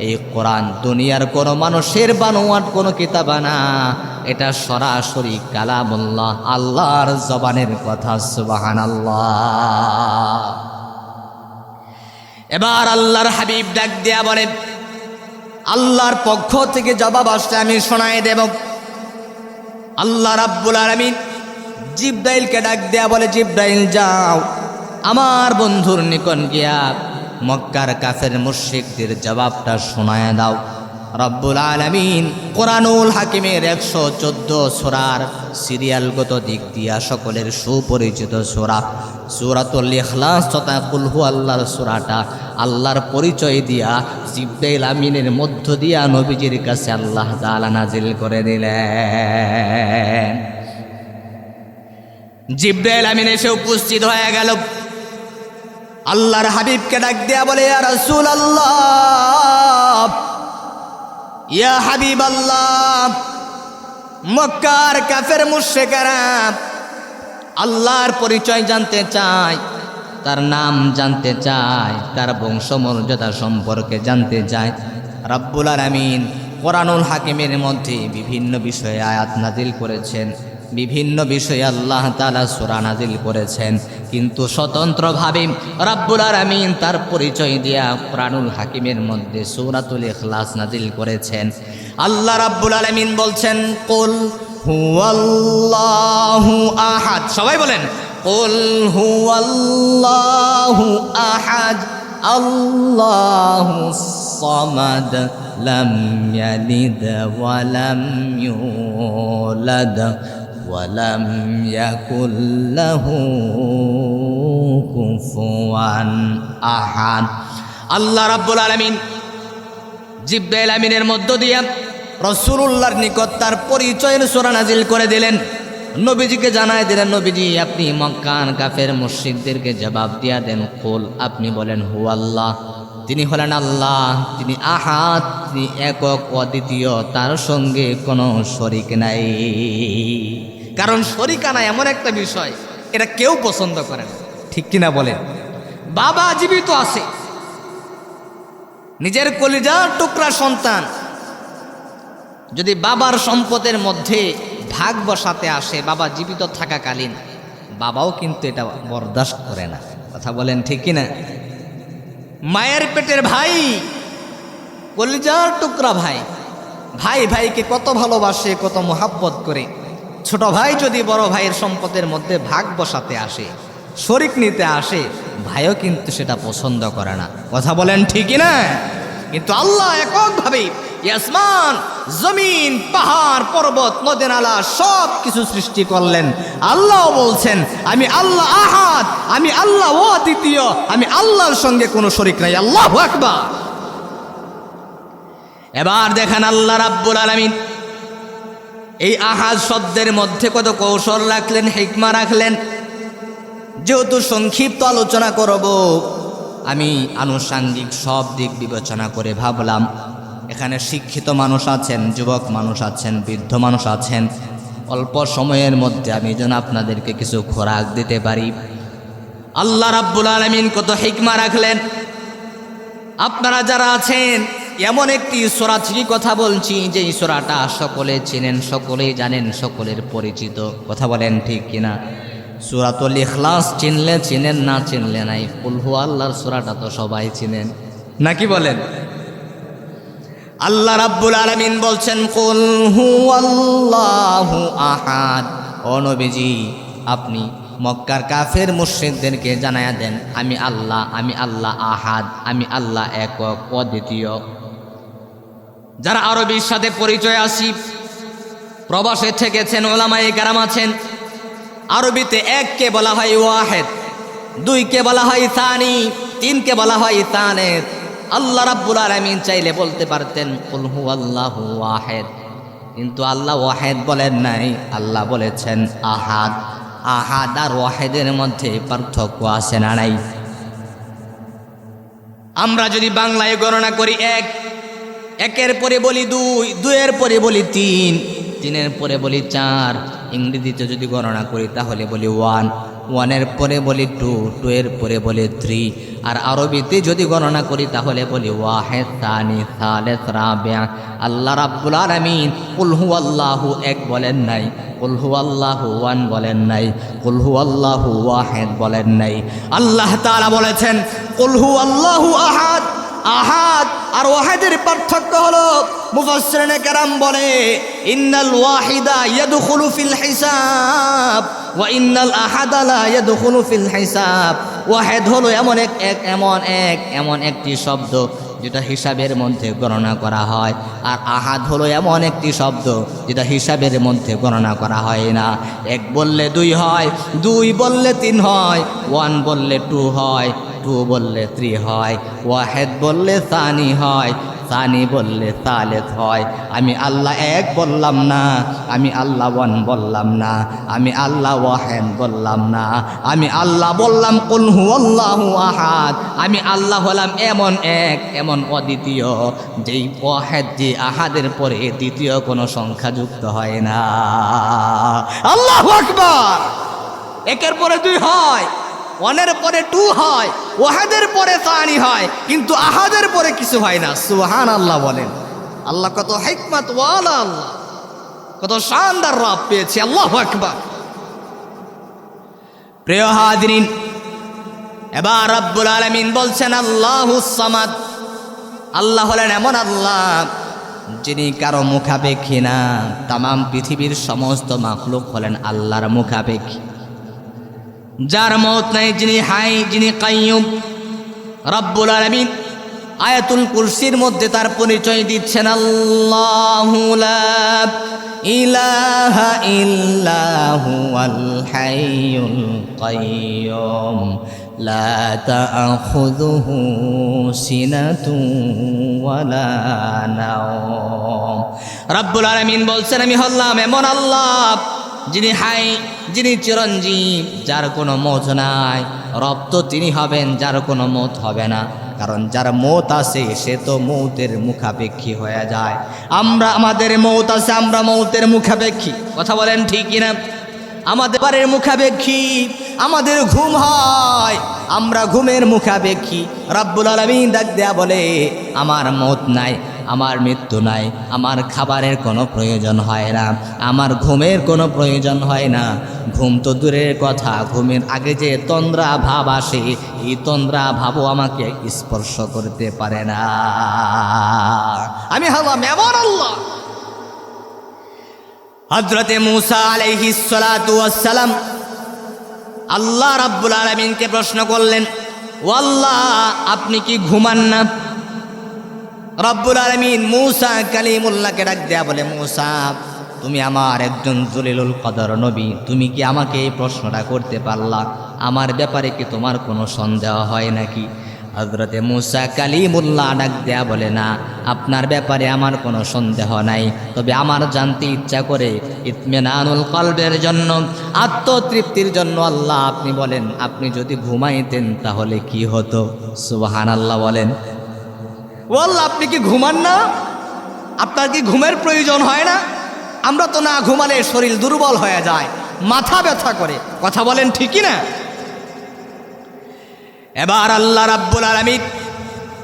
এই কোরআন দুনিয়ার কোনো মানুষের বানোয়াট কোনো কিতাব না, এটা সরাসরি কালামুল্লাহ, আল্লাহর জবানের কথা। সুবহানাল্লাহ। এবার আল্লাহর হাবিব ডাক দেয়া বলেন, আল্লাহর পক্ষ থেকে জবাব আসলে আমি শোনায় দেব। আল্লাহ রাব্বুল আলামিন জিবরাইলকে ডাক দেয়া বলে, জিবরাইল যাও আমার বন্ধুর নিকট গিয়া মক্কার কাফের মুশরিকদের জবাবটা শোনায় দাও। রব্বুল আলামিন কোরআনুল হাকিমের 114 সূরার সিরিয়ালগত দিক দিয়া সকলের সুপরিচিত সূরা সূরাতুল ইখলাস তথা কুল হুয়াল্লাহর সূরাটা আল্লাহর পরিচয় দিয়া জিবরাইল আমিনের মধ্য দিয়া নবীজির কাছে আল্লাহ তাআলা নাজিল করে দিলেন। জিবরাইল আমিন এসে উপস্থিত হয়ে গেল। আল্লাহর হাবিবকে ডাক দেয়া বলে, ইয়া রাসূলুল্লাহ, ইয়া হাবিবাল্লাহ, মক্কার কাফের মুশরিকরা আল্লাহর পরিচয় জানতে চায়, তার নাম জানতে চায়, তার বংশমর্যাদা সম্পর্কে জানতে চায়। রব্বুল আলামিন কোরআনুল হাকিমের মধ্যে বিভিন্ন বিষয়ে আয়াত নাজিল করেছেন, বিভিন্ন বিষয়ে আল্লাহ তাআলা সূরা নাজিল করেছেন, কিন্তু স্বতন্ত্রভাবে রব্বুল আলামিন তার পরিচয় দিয়া কোরআনুল হাকিমের মধ্যে সূরাতুল ইখলাস নাজিল করেছেন। আল্লাহ রাব্বুল আলামিন বলছেন, কুল হুয়াল্লাহু আহাদ। সবাই বলেন, কুল হুয়াল্লাহু আহাদ, আল্লাহুস সামাদ, লাম ইয়ালিদ ওয়া লাম ইউলাদ ওয়ালাম ইয়াকুল লাহু কুফুয়ান আহাদ। আল্লাহ রাব্বুল আলামিন জিবরাইল আমিনের মধ্য দিয়া রাসূলুল্লাহর নিকট তার পরিচয়ের সূরা নাজিল করে দিলেন। নবীজিকে জানায় দিলেন, নবীজি আপনি মক্কার কাফের মুশরিকদেরকে জবাব দিয়া দেন, কুল, আপনি বলেন হু আল্লাহ, তিনি হলেন আল্লাহ, তিনি আহাদ, তিনি একক অদ্বিতীয়, তার সঙ্গে কোনো শরীক নাই। কারণ শরীকানা এমন একটা বিষয়, এটা কেউ পছন্দ করে না, ঠিক কিনা বলেন? বাবা জীবিত আছে, নিজের কলিজার টুকরা সন্তান যদি বাবার সম্পদের মধ্যে ভাগ বসাতে আসে বাবা জীবিত থাকাকালীন, বাবাও কিন্তু এটা বরদাস্ত করে না। কথা বলেন ঠিক কিনা? মায়ের পেটের ভাই, কলিজার টুকরা ভাই, ভাই ভাইকে কত ভালোবাসে, কত মোহাব্বত করে। ছোট ভাই যদি বড় ভাইয়ের সম্পদের মধ্যে ভাগ বসাতে আসে, শরিক নিতে আসে, ভাইও কিন্তু সেটা পছন্দ করে না। কথা বলেন ঠিক না? কিন্তু আল্লাহ এককভাবে আসমান, জমিন, পাহাড়, পর্বত, নদী নালা সব কিছু সৃষ্টি করলেন। আল্লাহ বলছেন, আমি আল্লাহ আহাদ, আমি আল্লাহ অদ্বিতীয়, আমি আল্লাহর সঙ্গে কোনো শরিক নাই। আল্লাহু আকবার। এবার দেখেন আল্লাহ রাব্বুল আলামিন এই আহাদ শব্দের মধ্যে কত কৌশল রাখলেন, হিকমা রাখলেন। যেহেতু সংক্ষিপ্ত আলোচনা করব, আমি আনুষাঙ্গিক সব দিক বিবেচনা করে ভাবলাম এখানে শিক্ষিত মানুষ আছেন, যুবক মানুষ আছেন, বৃদ্ধ মানুষ আছেন, অল্প সময়ের মধ্যে আমি যেন আপনাদেরকে কিছু খোরাক দিতে পারি। আল্লাহ রাব্বুল আলামিন কত হিকমা রাখলেন। আপনারা যারা আছেন, এমন একটি সূরা থেকে কথা বলছি যে এই সূরাটা সকলে চেনেন, সকলেই জানেন, সকলের পরিচিত। কথা বলেন ঠিক কিনা? সূরাতুল ইখলাস চিনলে চিনেন, না চিনলে নাই। কুল হু আল্লাহর সূরাটা তো সবাই চিনেন। নাকি বলেন? আল্লাহ রাব্বুল আলামিন বলছেন কুল হুয়াল্লাহু আহাদ। ও নবীজি, আপনি মক্কার কাফের মুশরিকদেরকে জানায়া দেন আমি আল্লাহ আহাদ, আমি আল্লাহ একক অদ্বিতীয়। যারা আরবির সাথে পরিচয় আসি, প্রবাসে থেকেছেন, ওলামায়ে কেরাম আছেন, আরবিতে এককে বলা হয় ওয়াহেদ, দুইকে বলা হয় সানি, তিনকে বলা হয় সালেস। আল্লাহ রাব্বুল আলামিন চাইলে বলতে পারতেন কুল হুয়াল্লাহু ওয়াহেদ, কিন্তু আল্লাহ ওয়াহেদ বলেন নাই, আল্লাহ বলেছেন আহাদ। আহাদ আর ওয়াহেদের মধ্যে পার্থক্য আছে না নাই? আমরা যদি বাংলায় গণনা করি এক, একের পরে বলি দুই, দুইয়ের পরে বলি তিন, তিনের পরে বলি চার। ইংরেজিতে যদি গণনা করি তাহলে বলি ওয়ান, ওয়ানের পরে বলি টু, টু এর পরে বলি থ্রি। আর আরবিতে যদি গণনা করি তাহলে বলি ওয়াহেদ, সানি, সালেস, রাবিয়া। আল্লাহ রাব্বুল আলামিন কুল হুয়াল্লাহু এক বলেন নাই, কুল হুয়াল্লাহু ওয়ান বলেন নাই, কুল হুয়াল্লাহু ওয়াহেদ বলেন নাই। আল্লাহ তাআলা বলেছেন কুল হুয়াল্লাহু আহাদ। আহাদ আর ওয়াহেদের পার্থক্য হলো, মুফাসসিরিনে কেরাম বলে ইন্নাল ওয়াহিদা ইয়াদখুলু ফিল হিসাব ওয়া ইন্নাল আহাদা লা ইয়াদখুলু ফিল হিসাব। ওয়াহেদ হলো এমন একটি শব্দ যেটা হিসাবের মধ্যে গণনা করা হয়, আর আহাদ হলো এমন একটি শব্দ যেটা হিসাবের মধ্যে গণনা করা হয় না। এক বললে দুই হয়, দুই বললে তিন হয়, ওয়ান বললে টু হয়, টু বললে থ্রি হয়, ওয়াহেদ বললে সানি হয়, সানি বললে সালেস হয়। আমি আল্লাহ এক বললাম না, আমি আল্লাহ ওয়ান বললাম না, আমি আল্লাহ ওয়াহেদ বললাম না, আমি আল্লাহ বললাম কুল হুয়াল্লাহু আহাদ। আমি আল্লাহ হলাম এমন এক, এমন অদ্বিতীয়, যেই ওয়াহেদ, যে আহাদের পরে দ্বিতীয় কোনো সংখ্যা যুক্ত হয় না। আল্লাহু আকবার। একের পরে দুই হয়, ওয়ানের পরে টু হয়, ওয়াহেদের পরে সানি হয়, কিন্তু আহাদের পরে কিছু হয় না। সুবহানাল্লাহ বলেন। আল্লাহ কত হিকমত ওয়ালা, আল্লাহ কত শানদার রব পেয়েছে। আল্লাহু আকবার। প্রিয় হাজিরিন, এবার রব্বুল আলামিন বলছেন আল্লাহুস সামাদ। আল্লাহ হলেন এমন আল্লাহ যিনি কারো মুখাপেক্ষী না। তামাম পৃথিবীর সমস্ত মাখলুক হলেন আল্লাহর মুখাপেক্ষী। যার মওত নাই, যিনি হাই, যিনি কাইয়ুম। রব্বুল আলামিন আয়াতুল কুরসির মধ্যে তার পরিচয় দিচ্ছেন আল্লাহু লা ইলাহা ইল্লা হুয়াল হাইয়ুল কাইয়ুম লা তা'খুযুহু সিনাতুন ওয়ালা নাওম। রব্বুল আলামিন বলছেন আমি হলাম এমন আল্লাহ যিনি হাই, যিনি চিরঞ্জীব, যার কোনো মওত নাই। রব তো তিনি হবেন যার কোনো মওত হবে না, কারণ যার মওত আছে সে তো মওতের মুখাপেক্ষী হয়ে যায়। আমাদের মওত আছে, আমরা মওতের মুখাপেক্ষী। কথা বলেন ঠিক কিনা? আমাদের বারের মুখাপেক্ষী, আমাদের ঘুম হয়, আমরা ঘুমের মুখাপেক্ষী। রব্বুল আলামিন ডাক দেয়া বলে আমার মওত নাই, আমার মৃত্যু নাই, আমার খাবারের কোনো প্রয়োজন হয় না, আমার ঘুমের কোনো প্রয়োজন হয় না। ঘুম তো দূরের কথা, ঘুমের আগে যে তন্দ্রা ভাব আসে, এই তন্দ্রা ভাবও আমাকে স্পর্শ করতে পারে না। আমি হলাম এমন আল্লাহ। হযরতে মূসা আলাইহিস সালাতু ওয়াস সালাম আল্লাহ রাব্বুল আলামিনকে প্রশ্ন করলেন, ও আল্লাহ, আপনি কি ঘুমান না? রব্বুল আলামিন মূসা কালিমুল্লাহকে ডাক দেয়া বলে, মূসা, তুমি আমার একজন জলিলুল কদর নবী, তুমি কি আমাকে এই প্রশ্নটা করতে পারলা? আমার ব্যাপারে কি তোমার কোনো সন্দেহ হয় নাকি? হযরতে মূসা কালিমুল্লাহ ডাক দেয়া বলে, না, আপনার ব্যাপারে আমার কোনো সন্দেহ নাই, তবে আমার জানতে ইচ্ছা করে ইতমিনানুল কলবের জন্য, আত্মতৃপ্তির জন্য। আল্লাহ আপনি বলেন, আপনি যদি ঘুমাইতেন তাহলে কি হতো? সুবহানাল্লাহ বলেন। ও আল্লাহ, আপনি কি ঘুমান না? আপনার কি ঘুমের প্রয়োজন হয় না? আমরা তো না ঘুমালে শরীর দুর্বল হয়ে যায়, মাথা ব্যথা করে। কথা বলেন ঠিকই না? এবার আল্লাহ রাব্বুল আলামিন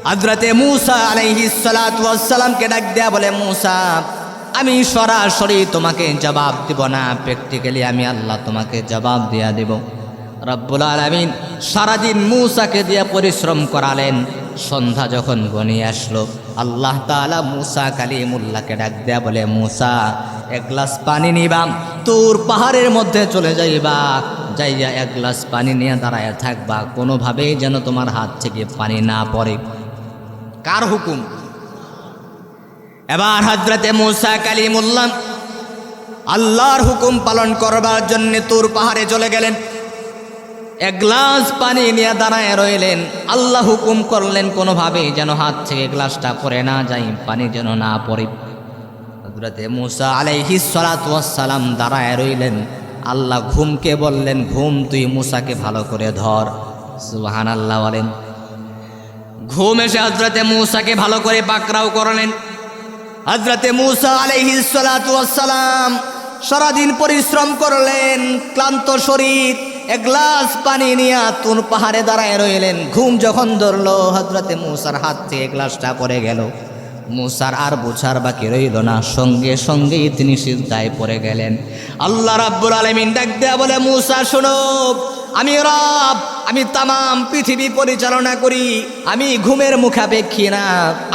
হযরতে মূসা আলাইহিস সালাতু ওয়াস সালামকে ডাক দেয়া বলে, মূসা, আমি সরাসরি তোমাকে জবাব দেব না, প্র্যাকটিক্যালি আমি আল্লাহ তোমাকে জবাব দেয়া দেব। রব্বুল আলামিন সারাদিন মূসাকে দিয়ে পরিশ্রম করালেন, সন্ধ্যা যখন ঘনিয়ে আসলো, আল্লাহ তাআলা মুসা কালিমুল্লাহকে ডাক দেয়া বলে, মুসা এক গ্লাস পানি নিবা, তোর পাহাড়ের মধ্যে চলে যাইবা, যাইয়া এক গ্লাস পানি নিয়ে দাঁড়ায় থাকবা, কোনোভাবেই যেন তোমার হাত থেকে পানি না পড়ে। কার হুকুম? এবার হযরতে মুসা কালিমুল্লাহ আল্লাহর হুকুম পালন করবার জন্য তুর পাহাড়ে চলে গেলেন। এক গ্লাস পানি নিয়ে দাঁড়ায় রইলেন। আল্লাহ হুকুম করলেন কোনোভাবেই যেন হাত থেকে গ্লাসটা পড়ে না যায়, পানি যেন না পড়ে। হযরতে মুসা আলাইহিস সালাতু ওয়াস সালাম দাঁড়ায় রইলেন। আল্লাহ ঘুমকে বললেন, ঘুম তুই মুসাকে ভালো করে ধর। সুবহানাল্লাহ বলেন। ঘুম এসে হযরতে মুসাকে ভালো করে পাকড়াও করলেন। হযরতে মুসা আলাইহিস সালাতু ওয়াস সালাম সারাদিন পরিশ্রম করলেন, ক্লান্ত শরীর, এক গ্লাস পানি নিয়ে তুর পাহাড়ে দাঁড়ায় রইলেন। ঘুম যখন ধরলো, হযরতে মুসার হাত থেকে গ্লাসটা পড়ে গেল। মুসার আর বুঝার বাকি রইল না, সঙ্গে সঙ্গেই তিনি সিজদায় পড়ে গেলেন। আল্লাহ রাব্বুল আলামিন ডাক দেয়া বলে, মুসা শোনো, আমি রব, আমি তামাম পৃথিবী পরিচালনা করি, আমি ঘুমের মুখাপেক্ষী না।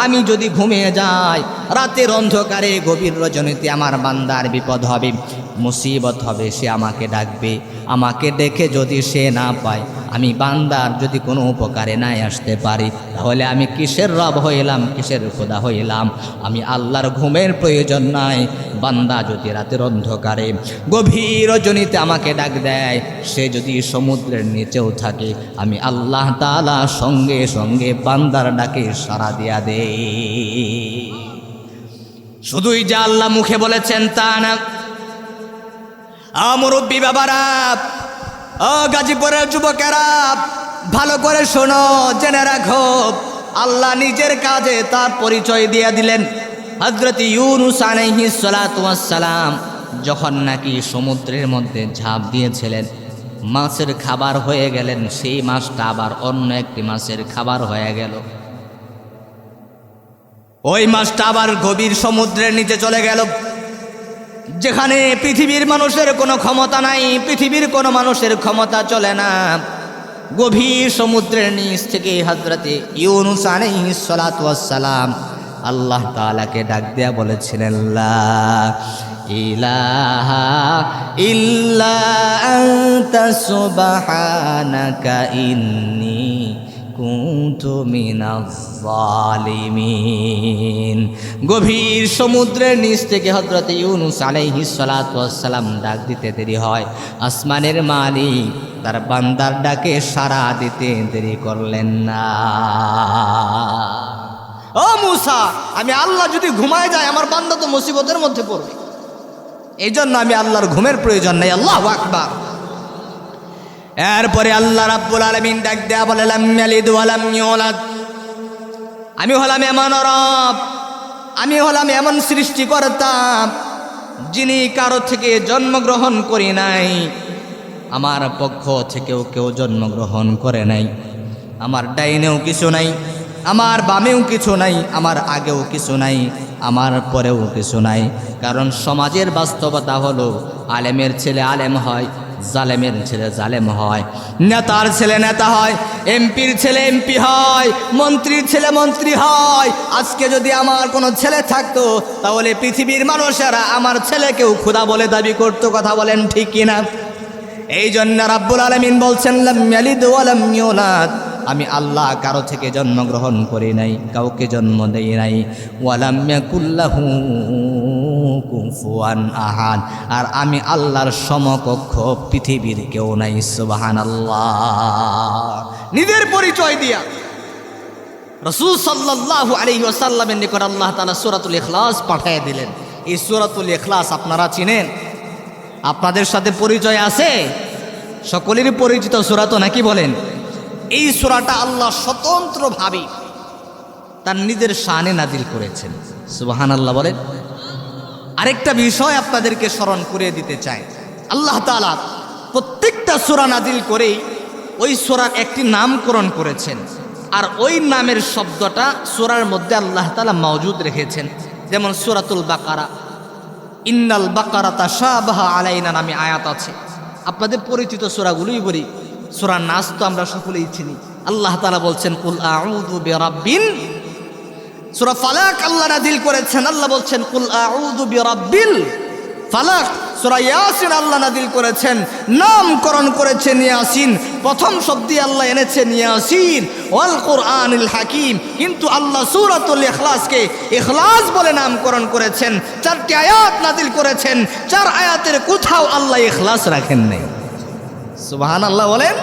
আমি যদি ঘুমিয়ে যাই, রাতের অন্ধকারে গভীর রজনীতে আমার বান্দার বিপদ হবে, মুসিবত হবে, সে আমাকে ডাকবে। আমাকে ডেকে যদি সে না পায়, আমি বান্দার যদি কোনো উপকারে নাই আসতে পারি, তাহলে আমি কিসের রব হইলাম, কিসের খোদা হইলাম? আমি আল্লাহর ঘুমের প্রয়োজন নাই। বান্দা যদি রাতের অন্ধকারে গভীর রজনীতে আমাকে ডাক দেয়, সে যদি সমুদ্রের নিচেও থাকে, আমি আল্লাহ তাআলা সঙ্গে সঙ্গে বান্দার ডাকে সাড়া দিয়া দেই। শুধুই যে আল্লাহ মুখে বলেছেন তা না। মুরব্বী বাবারা, গাজীপুরের যুবকেরা, ভালো করে শোনো, জেনে রাখো, আল্লাহ নিজের কাজে তার পরিচয় দিয়ে দিলেন। হযরত ইউনূস আলাইহিস সালাতু ওয়াস সালাম যখন নাকি সমুদ্রের মধ্যে ঝাঁপ দিয়েছিলেন, মাছের খাবার হয়ে গেলেন, সেই মাছটা আবার অন্য একটি মাছের খাবার হয়ে গেল। ওই মাছটা আবার গভীর সমুদ্রের নিচে চলে গেল, যেখানে পৃথিবীর মানুষের কোনো ক্ষমতা নাই, পৃথিবীর কোনো মানুষের ক্ষমতা চলে না। গভীর সমুদ্রের নিচ থেকে হযরতে ইউনূস আলাইহিস সালাতু ওয়াস সালাম আল্লাহ তাআলাকে ডাক দেয়া বলেছিলেন, লা ইলাহা ইল্লা আনতা সুবহানাকা ইন্নী কুনতু মিনাজ জালিমিন। গভীর সমুদ্রের নিচ থেকে হযরত ইউনূস আলাইহিস সালাতু ওয়াস সালাম ডাক দিতে দেরি হয়, আসমানের মালিক তার বান্দার ডাকে সাড়া দিতে দেরি করলেন না। ও মুসা, আমি আল্লাহ যদি ঘুমায় যায়, আমার বান্দা তো মুসিবতের মধ্যে পড়বে, এই জন্য আমি আল্লাহর ঘুমের প্রয়োজন নাই। আল্লাহু আকবার। এরপরে আল্লাহ রাব্বুল আলামিন ডাক দেয়া বলে, লাম ইয়ালিদ ওয়া লাম ইউলাদ। আমি হলাম এমন রব, আমি হলাম এমন সৃষ্টিকর্তা, যিনি কারো থেকে জন্মগ্রহণ করি নাই, আমার পক্ষ থেকেও কেউ জন্মগ্রহণ করে নাই। আমার ডাইনেও কিছু নাই, আমার বামেও কিছু নাই, আমার আগেও কিছু নাই, আমার পরেও কিছু নাই। কারণ সমাজের বাস্তবতা হলো, আলেমের ছেলে আলেম হয়, জালেমের ছেলে জালেম হয়, নেতার ছেলে নেতা হয়, এমপির ছেলে এমপি হয়, মন্ত্রীর ছেলে মন্ত্রী হয়। আজকে যদি আমার কোনো ছেলে থাকতো, তাহলে পৃথিবীর মানুষেরা আমার ছেলেকেও খোদা বলে দাবি করতো। কথা বলেন ঠিক কিনা? এই জন্য রাব্বুল আলামিন বলছেন, লাম ইয়ালিদ ওয়া লাম ইউলাদ। আমি আল্লাহ কারো থেকে জন্মগ্রহণ করি নাই, কাউকে জন্ম দেই নাই। ওয়ালাম ইয়াকুল্লাহু কুফুয়ান আহাদ। আর আমি আল্লাহর সমকক্ষ পৃথিবীর কেউ নাই। সুবহানাল্লাহ। নিজের পরিচয় দিয়া রাসূল সাল্লাল্লাহু আলাইহি ওয়াসাল্লামের নিকট আল্লাহ তাআলা সূরাতুল ইখলাস পাঠিয়ে দিলেন। এই সূরাতুল ইখলাস আপনারা চিনেন? আপনাদের সাথে পরিচয় আছে? সকলেরই পরিচিত সূরা তো নাকি বলেন? এই সূরাটা আল্লাহ স্বতন্ত্রভাবে তার নিজের শানে নাজিল করেছেন। সুবহানাল্লাহ বলেন। আরেকটা বিষয় আপনাদেরকে স্মরণ করিয়ে দিতে চাই, আল্লাহ তাআলা প্রত্যেকটা সূরা নাজিল করেই ওই সূরার একটি নামকরণ করেছেন, আর ওই নামের শব্দটা সূরার মধ্যে আল্লাহ তাআলা মওজুদ রেখেছেন। যেমন সূরাতুল বাকারা, ইন্নাল বাকারাতা শাবাহা আলাইনা নামে আয়াত আছে। আপনাদের পরিচিত সূরাগুলোই বলি। সূরা নাস তো আমরা সকলেই চিনি, আল্লাহ তাআলা বলছেন কুল আউযু বিরাব্বিন, সূরা ফালাক আল্লাহ নাযিল করেছেন, আল্লাহ বলছেন কুল আউযু বিরাব্বিল ফালাক। সূরা ইয়াসিন আল্লাহ নাযিল করেছেন, নামকরণ করেছেন ইয়াসিন, প্রথম শব্দে আল্লাহ এনেছেন ইয়াসিন ওয়াল কুরআনিল হাকিম। কিন্তু আল্লাহ সূরাতুল ইখলাসকে ইখলাস বলে নামকরণ করেছেন, 4টি আয়াত নাযিল করেছেন, 4 আয়াতের কোথাও আল্লাহ ইখলাস রাখেন নাই। সুবহানাল্লাহ বলেন।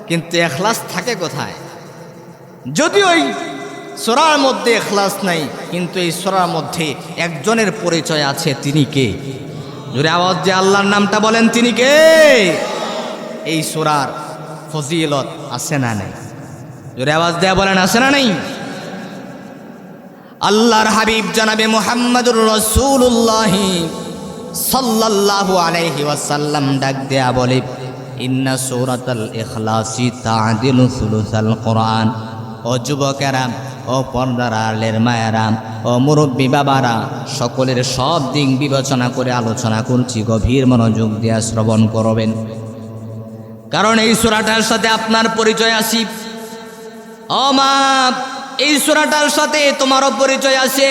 কিন্তু ইখলাস থাকে কোথায়? যদি ওই সূরার মধ্যে ইখলাস নাই, কিন্তু এই সূরার মধ্যে একজনের পরিচয় আছে, তিনি কে? জোরে আওয়াজ দিয়ে আল্লাহর নামটা বলেন, তিনি কে? এই সূরার ফজিলত আছে না নাই? জোরে আওয়াজ দিয়ে বলেন, আছে না নাই? আল্লাহর হাবিব জনাবে মুহাম্মদুর রাসূলুল্লাহ সাল্লাল্লাহু আলাইহি ওয়াসাল্লাম ডাক দেয়া বলে, ইন্না সূরাতাল ইখলাসি তা'দিলু সুলুসাল কুরআন। ও যুবকেরা, ও পর্দার আড়ালের মায়েরা, ও মুরব্বী বাবারা, সকলের সব দিক বিবেচনা করে আলোচনা করছি, গভীর মনোযোগ দিয়ে শ্রবণ করবেন, কারণ এই সূরাটার সাথে আপনার পরিচয় আছে। ও মা, এই সূরাটার সাথে তোমারও পরিচয় আছে।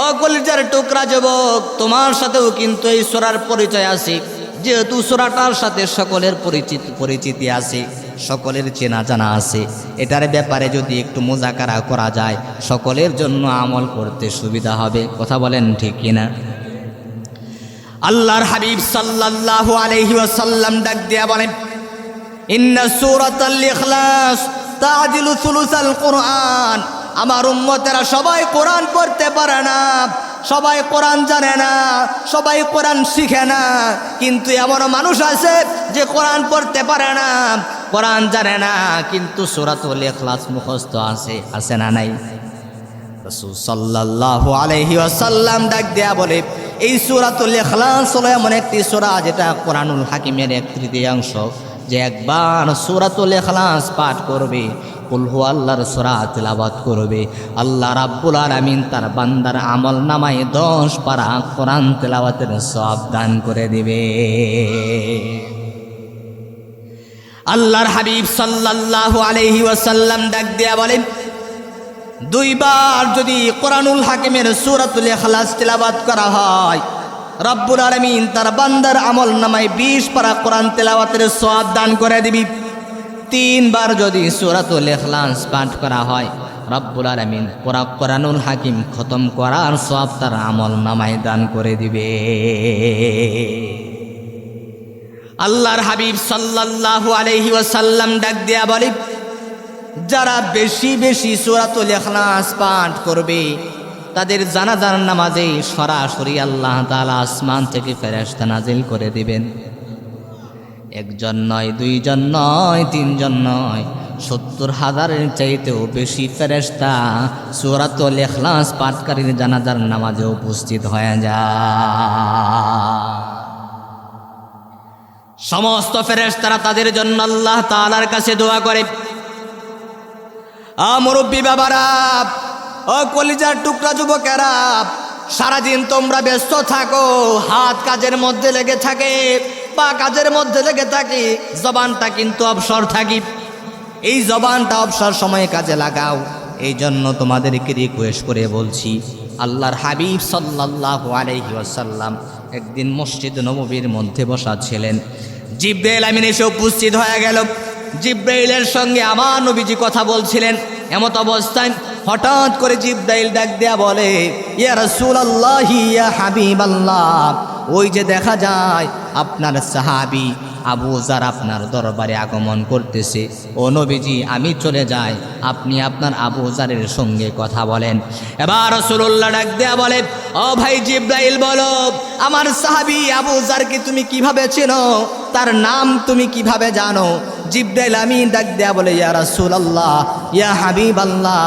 ও কলিজার টুকরা যুবক, তোমার সাথেও কিন্তু এই সূরার পরিচয় আছে। যেহেতু সূরাটার সাথে সকলের পরিচিতি আছে, সকলের চেনা জানা আছে, এটার ব্যাপারে যদি একটু মুযাকারা করা যায়, সকলের জন্য আমল করতে সুবিধা হবে। কথা বলেন ঠিক কিনা? আল্লাহর হাবিব সাল্লাল্লাহু আলাইহি ওয়াসাল্লাম ডাক দিয়া বলেন, ইন্না সূরাতাল ইখলাস তা'দিলু সুলুসাল কুরআন। আমার উম্মতেরা সবাই কোরআন পড়তে পারে না, সবাই কোরআন জানে না, সবাই কোরআন শিখে না, কিন্তু এমন মানুষ আছে যে কোরআন পড়তে পারে না, কোরআন জানে না, কিন্তু সূরাতুল ইখলাস মুখস্থ আছে। আছে না নাই? রাসূল সাল্লাল্লাহু আলাইহি ওয়াসাল্লাম ডাক দেয়া বলে, এই সূরাতুল ইখলাস হলো এমন একটি সূরা যেটা কোরআনুল হাকিমের 1/3 যে একবার সূরাতুল ইখলাস পাঠ করবে, কুল হুয়াল্লাহর সূরা তিলাওয়াত করবে, আল্লাহ রাব্বুল আলামিন তার বান্দার আমল নামায় 10 পারা কোরআন তিলাওয়াতের সওয়াব দান করে দিবে। আল্লাহর হাবিব সাল্লাল্লাহু আলাইহি ওয়াসাল্লাম ডাক দেয়া বলেন, 2 বার যদি কোরআনুল হাকিমের সূরাতুল ইখলাস তিলাওয়াত করা হয়, রব্বুল আলামিন তার বান্দার আমল নামায় 20 পারা কোরআন তিলাওয়াতের সওয়াব দান করে দিবি। 3 বার যদি সূরাতুল ইখলাস পাঠ করা হয়, রব্বুল আলামিন কোরআনুল হাকিম খতম করার সওয়াব তার আমল নামায় দান করে দিবে। আল্লাহর হাবিব সাল্লাল্লাহু আলাইহি ওয়াসাল্লাম ডাক দেয়া বলে, যারা বেশি বেশি সূরাতুল ইখলাস পাঠ করবে, তাদের জানাজার নামাজে সরাসরি আল্লাহ তাআলা আসমান থেকে ফেরেশতা নাজিল করে দিবেন। 1 জন নয়, 2 জন নয়, 3 জন নয়, 70,000-এর চাইতেও বেশি ফেরেশতা সূরাতুল ইখলাস পাঠকারীর জানাজার নামাজে উপস্থিত হয়ে যায়। সমস্ত ফেরেশতারা তাদের জন্য আল্লাহ তাআলার কাছে দোয়া করে। মুরব্বী বাবারা, ও কলিজার টুকরা যুবকেরা, সারাদিন তোমরা ব্যস্ত থাকো, হাত কাজের মধ্যে লেগে থাকে, পা কাজের মধ্যে লেগে থাকে, জবানটা কিন্তু অবসর থাকি। এই জবানটা অবসর সময়ে কাজে লাগাও। এই জন্য তোমাদেরকে রিকোয়েস্ট করে বলছি, আল্লাহর হাবিব সাল্লাল্লাহু আলাইহি ওয়াসাল্লাম একদিন মসজিদ নববীর মধ্যে বসা ছিলেন। জিবরাইল আমিন এসে উপস্থিত হয়ে গেল। জিবরাইলের সঙ্গে আমার নবীজি কথা বলছিলেন। এমত অবস্থায় হঠাৎ করে জিবরাইল ডাক দেয়া বলে, ইয়া রাসূলুল্লাহ, ইয়া হাবিবাল্লাহ, ওই যে দেখা যায় আপনার সাহাবী আবু যার আপনার দরবারে আগমন করতেছে। ও নবীজি, আমি চলে যাই, আপনি আপনার আবু যারের সঙ্গে কথা বলেন। এবার রাসূলুল্লাহ ডাক দেয়া বলে, ও ভাই জিবরাইল, বলো আমার সাহাবী আবু যারকে তুমি কিভাবে চেনো, তার নাম তুমি কিভাবে জানো? জিবরাইল আমিন ডাক দেয়া বলে, ইয়া রাসূলুল্লাহ, ইয়া হাবিবাল্লাহ,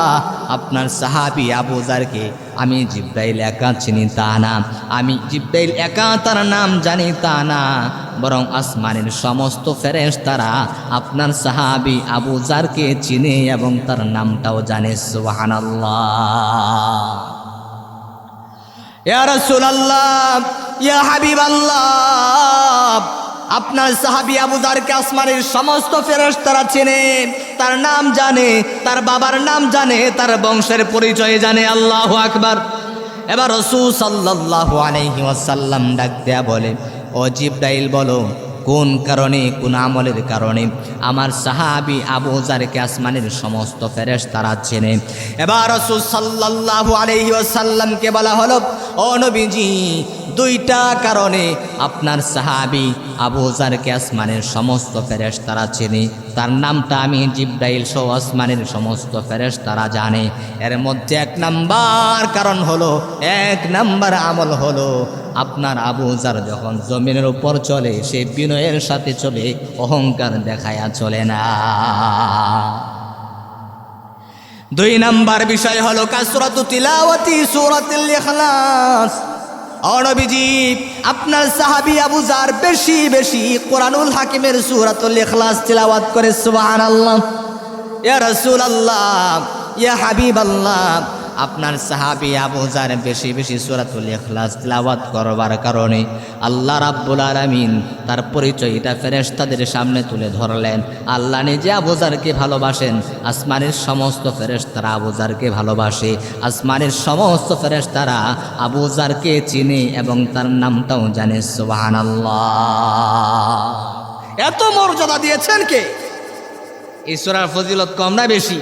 আপনার সাহাবী আবু যারকে আমি জিবরাইল একা চিনি তা না, আমি জিবরাইল একা তার নাম জানি তা না, বরং আসমানের সমস্ত ফেরেশতারা আপনার সাহাবী আবু যারকে চিনে এবং তার নামটাও জানে। সুবহানাল্লাহ। ইয়া রাসূলুল্লাহ, ইয়া হাবিবাল্লাহ, আপনার সাহাবী আবু যারকে আসমানের সমস্ত ফেরেশতারা চেনে, তার নাম জানে, তার বাবার নাম জানে, তার বংশের পরিচয় জানে। আল্লাহু আকবার। এবার রাসূল সাল্লাল্লাহু আলাইহি ওয়াসাল্লাম ডাক দেয়া বলে, ও জিবরাইল বলো কোন কারণে, কোন আমলের কারণে আমার সাহাবী আবু যারকে আসমানের সমস্ত ফেরেশতারা চেনে। এবার রাসূল সাল্লাল্লাহু আলাইহি ওয়াসাল্লামকে বলা হলো, ও নবীজি দুইটা কারণে আপনার সাহাবী আবু যারকে আসমানের সমস্ত ফেরেশতারা চেনে, তার নামটা আমি জিবরাইল সহ আসমানের সমস্ত ফেরেশতারা জানে। এর মধ্যে এক নাম্বার কারণ হলো, এক নাম্বার আমল হলো আপনার আবু যার যখন জমিনের উপর চলে সে বিনয়ের সাথে চলে, অহংকার দেখায়া চলে না। দুই নাম্বার বিষয় হলো কাসরাতু তিলাওয়াতি সূরাতুল ইখলাস। ও নবীজি আপনার সাহাবী আবু যার বেশি বেশি কোরআনুল হাকিমের সূরাতুল ইখলাস তিলাওয়াত করে। সুবহানাল্লাহ। ইয়া রাসূলুল্লাহ, ইয়া হাবিবাল্লাহ, আপনার সাহাবী আবু যার বেশি বেশি সূরাতুল ইখলাস তিলাওয়াত করবার কারণে আল্লাহ রাব্বুল আলামিন তার পরিচয়টা ফেরেশতাদের সামনে তুলে ধরলেন। আল্লাহ নিজে আবু যারকে ভালোবাসেন, আসমানের সমস্ত ফেরেশতারা আবু যারকে ভালোবাসে, আসমানের সমস্ত ফেরেশতারা আবু যারকে চিনে এবং তার নামটাও জানে। সুবহানাল্লাহ। এত মর্যাদা দিয়েছেন কে? এই সূরার ফজিলত কম না বেশি?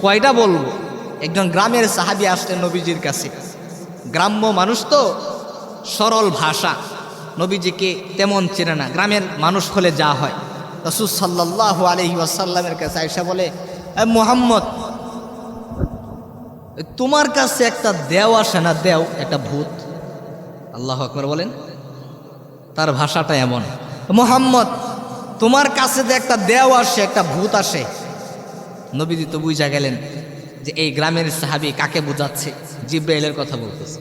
কয়টা বলবো? একজন গ্রামের সাহাবী আসলেন নবীজির কাছে। গ্রাম্য মানুষ তো, সরল ভাষা, নবীজিকে তেমন চেনে না। গ্রামের মানুষ হলে যা হয়, রাসূল সাল্লাল্লাহু আলাইহি ওয়াসাল্লামের কাছে আয়েশা বলে, মুহাম্মদ তোমার কাছে একটা দেও আসে না, দেও একটা ভূত। আল্লাহু আকবার বলেন। তার ভাষাটা এমন, মুহাম্মদ তোমার কাছে যে একটা দেও আসে, একটা ভূত আসে। নবীজি তো বুঝা গেলেন যে এই গ্রামের সাহাবী কাকে বোঝাচ্ছে, জিবরাইলের কথা বলতেছে।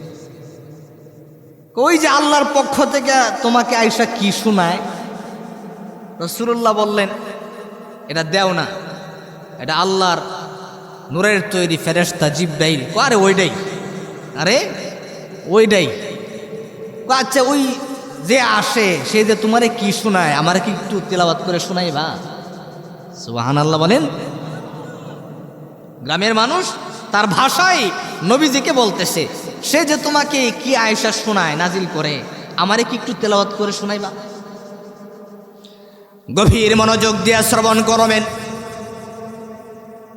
ওই যে আল্লাহর পক্ষ থেকে তোমাকে আয়েশা কি শোনায়? রাসূলুল্লাহ বললেন, এটা দেও না, এটা আল্লাহর নূরের তৈরি ফেরেশতা জিবরাইল। আরে ওইটাই, আরে ওইটাই। আচ্ছা ওই যে আসে সে যে তোমারে কি শোনায়, আমার কি একটু তেলাওয়াত করে শোনাইবা? সুবহানাল্লাহ বলেন। গ্রামের মানুষ তার ভাষায় নবীজিকে বলতেছে, সে যে তোমাকে কি আয়েশা শোনায় নাজিল করে, আমারে কি একটু তেলাওয়াত করে শোনাইবা? গভীর মনোযোগ দিয়ে শ্রবণ করবেন।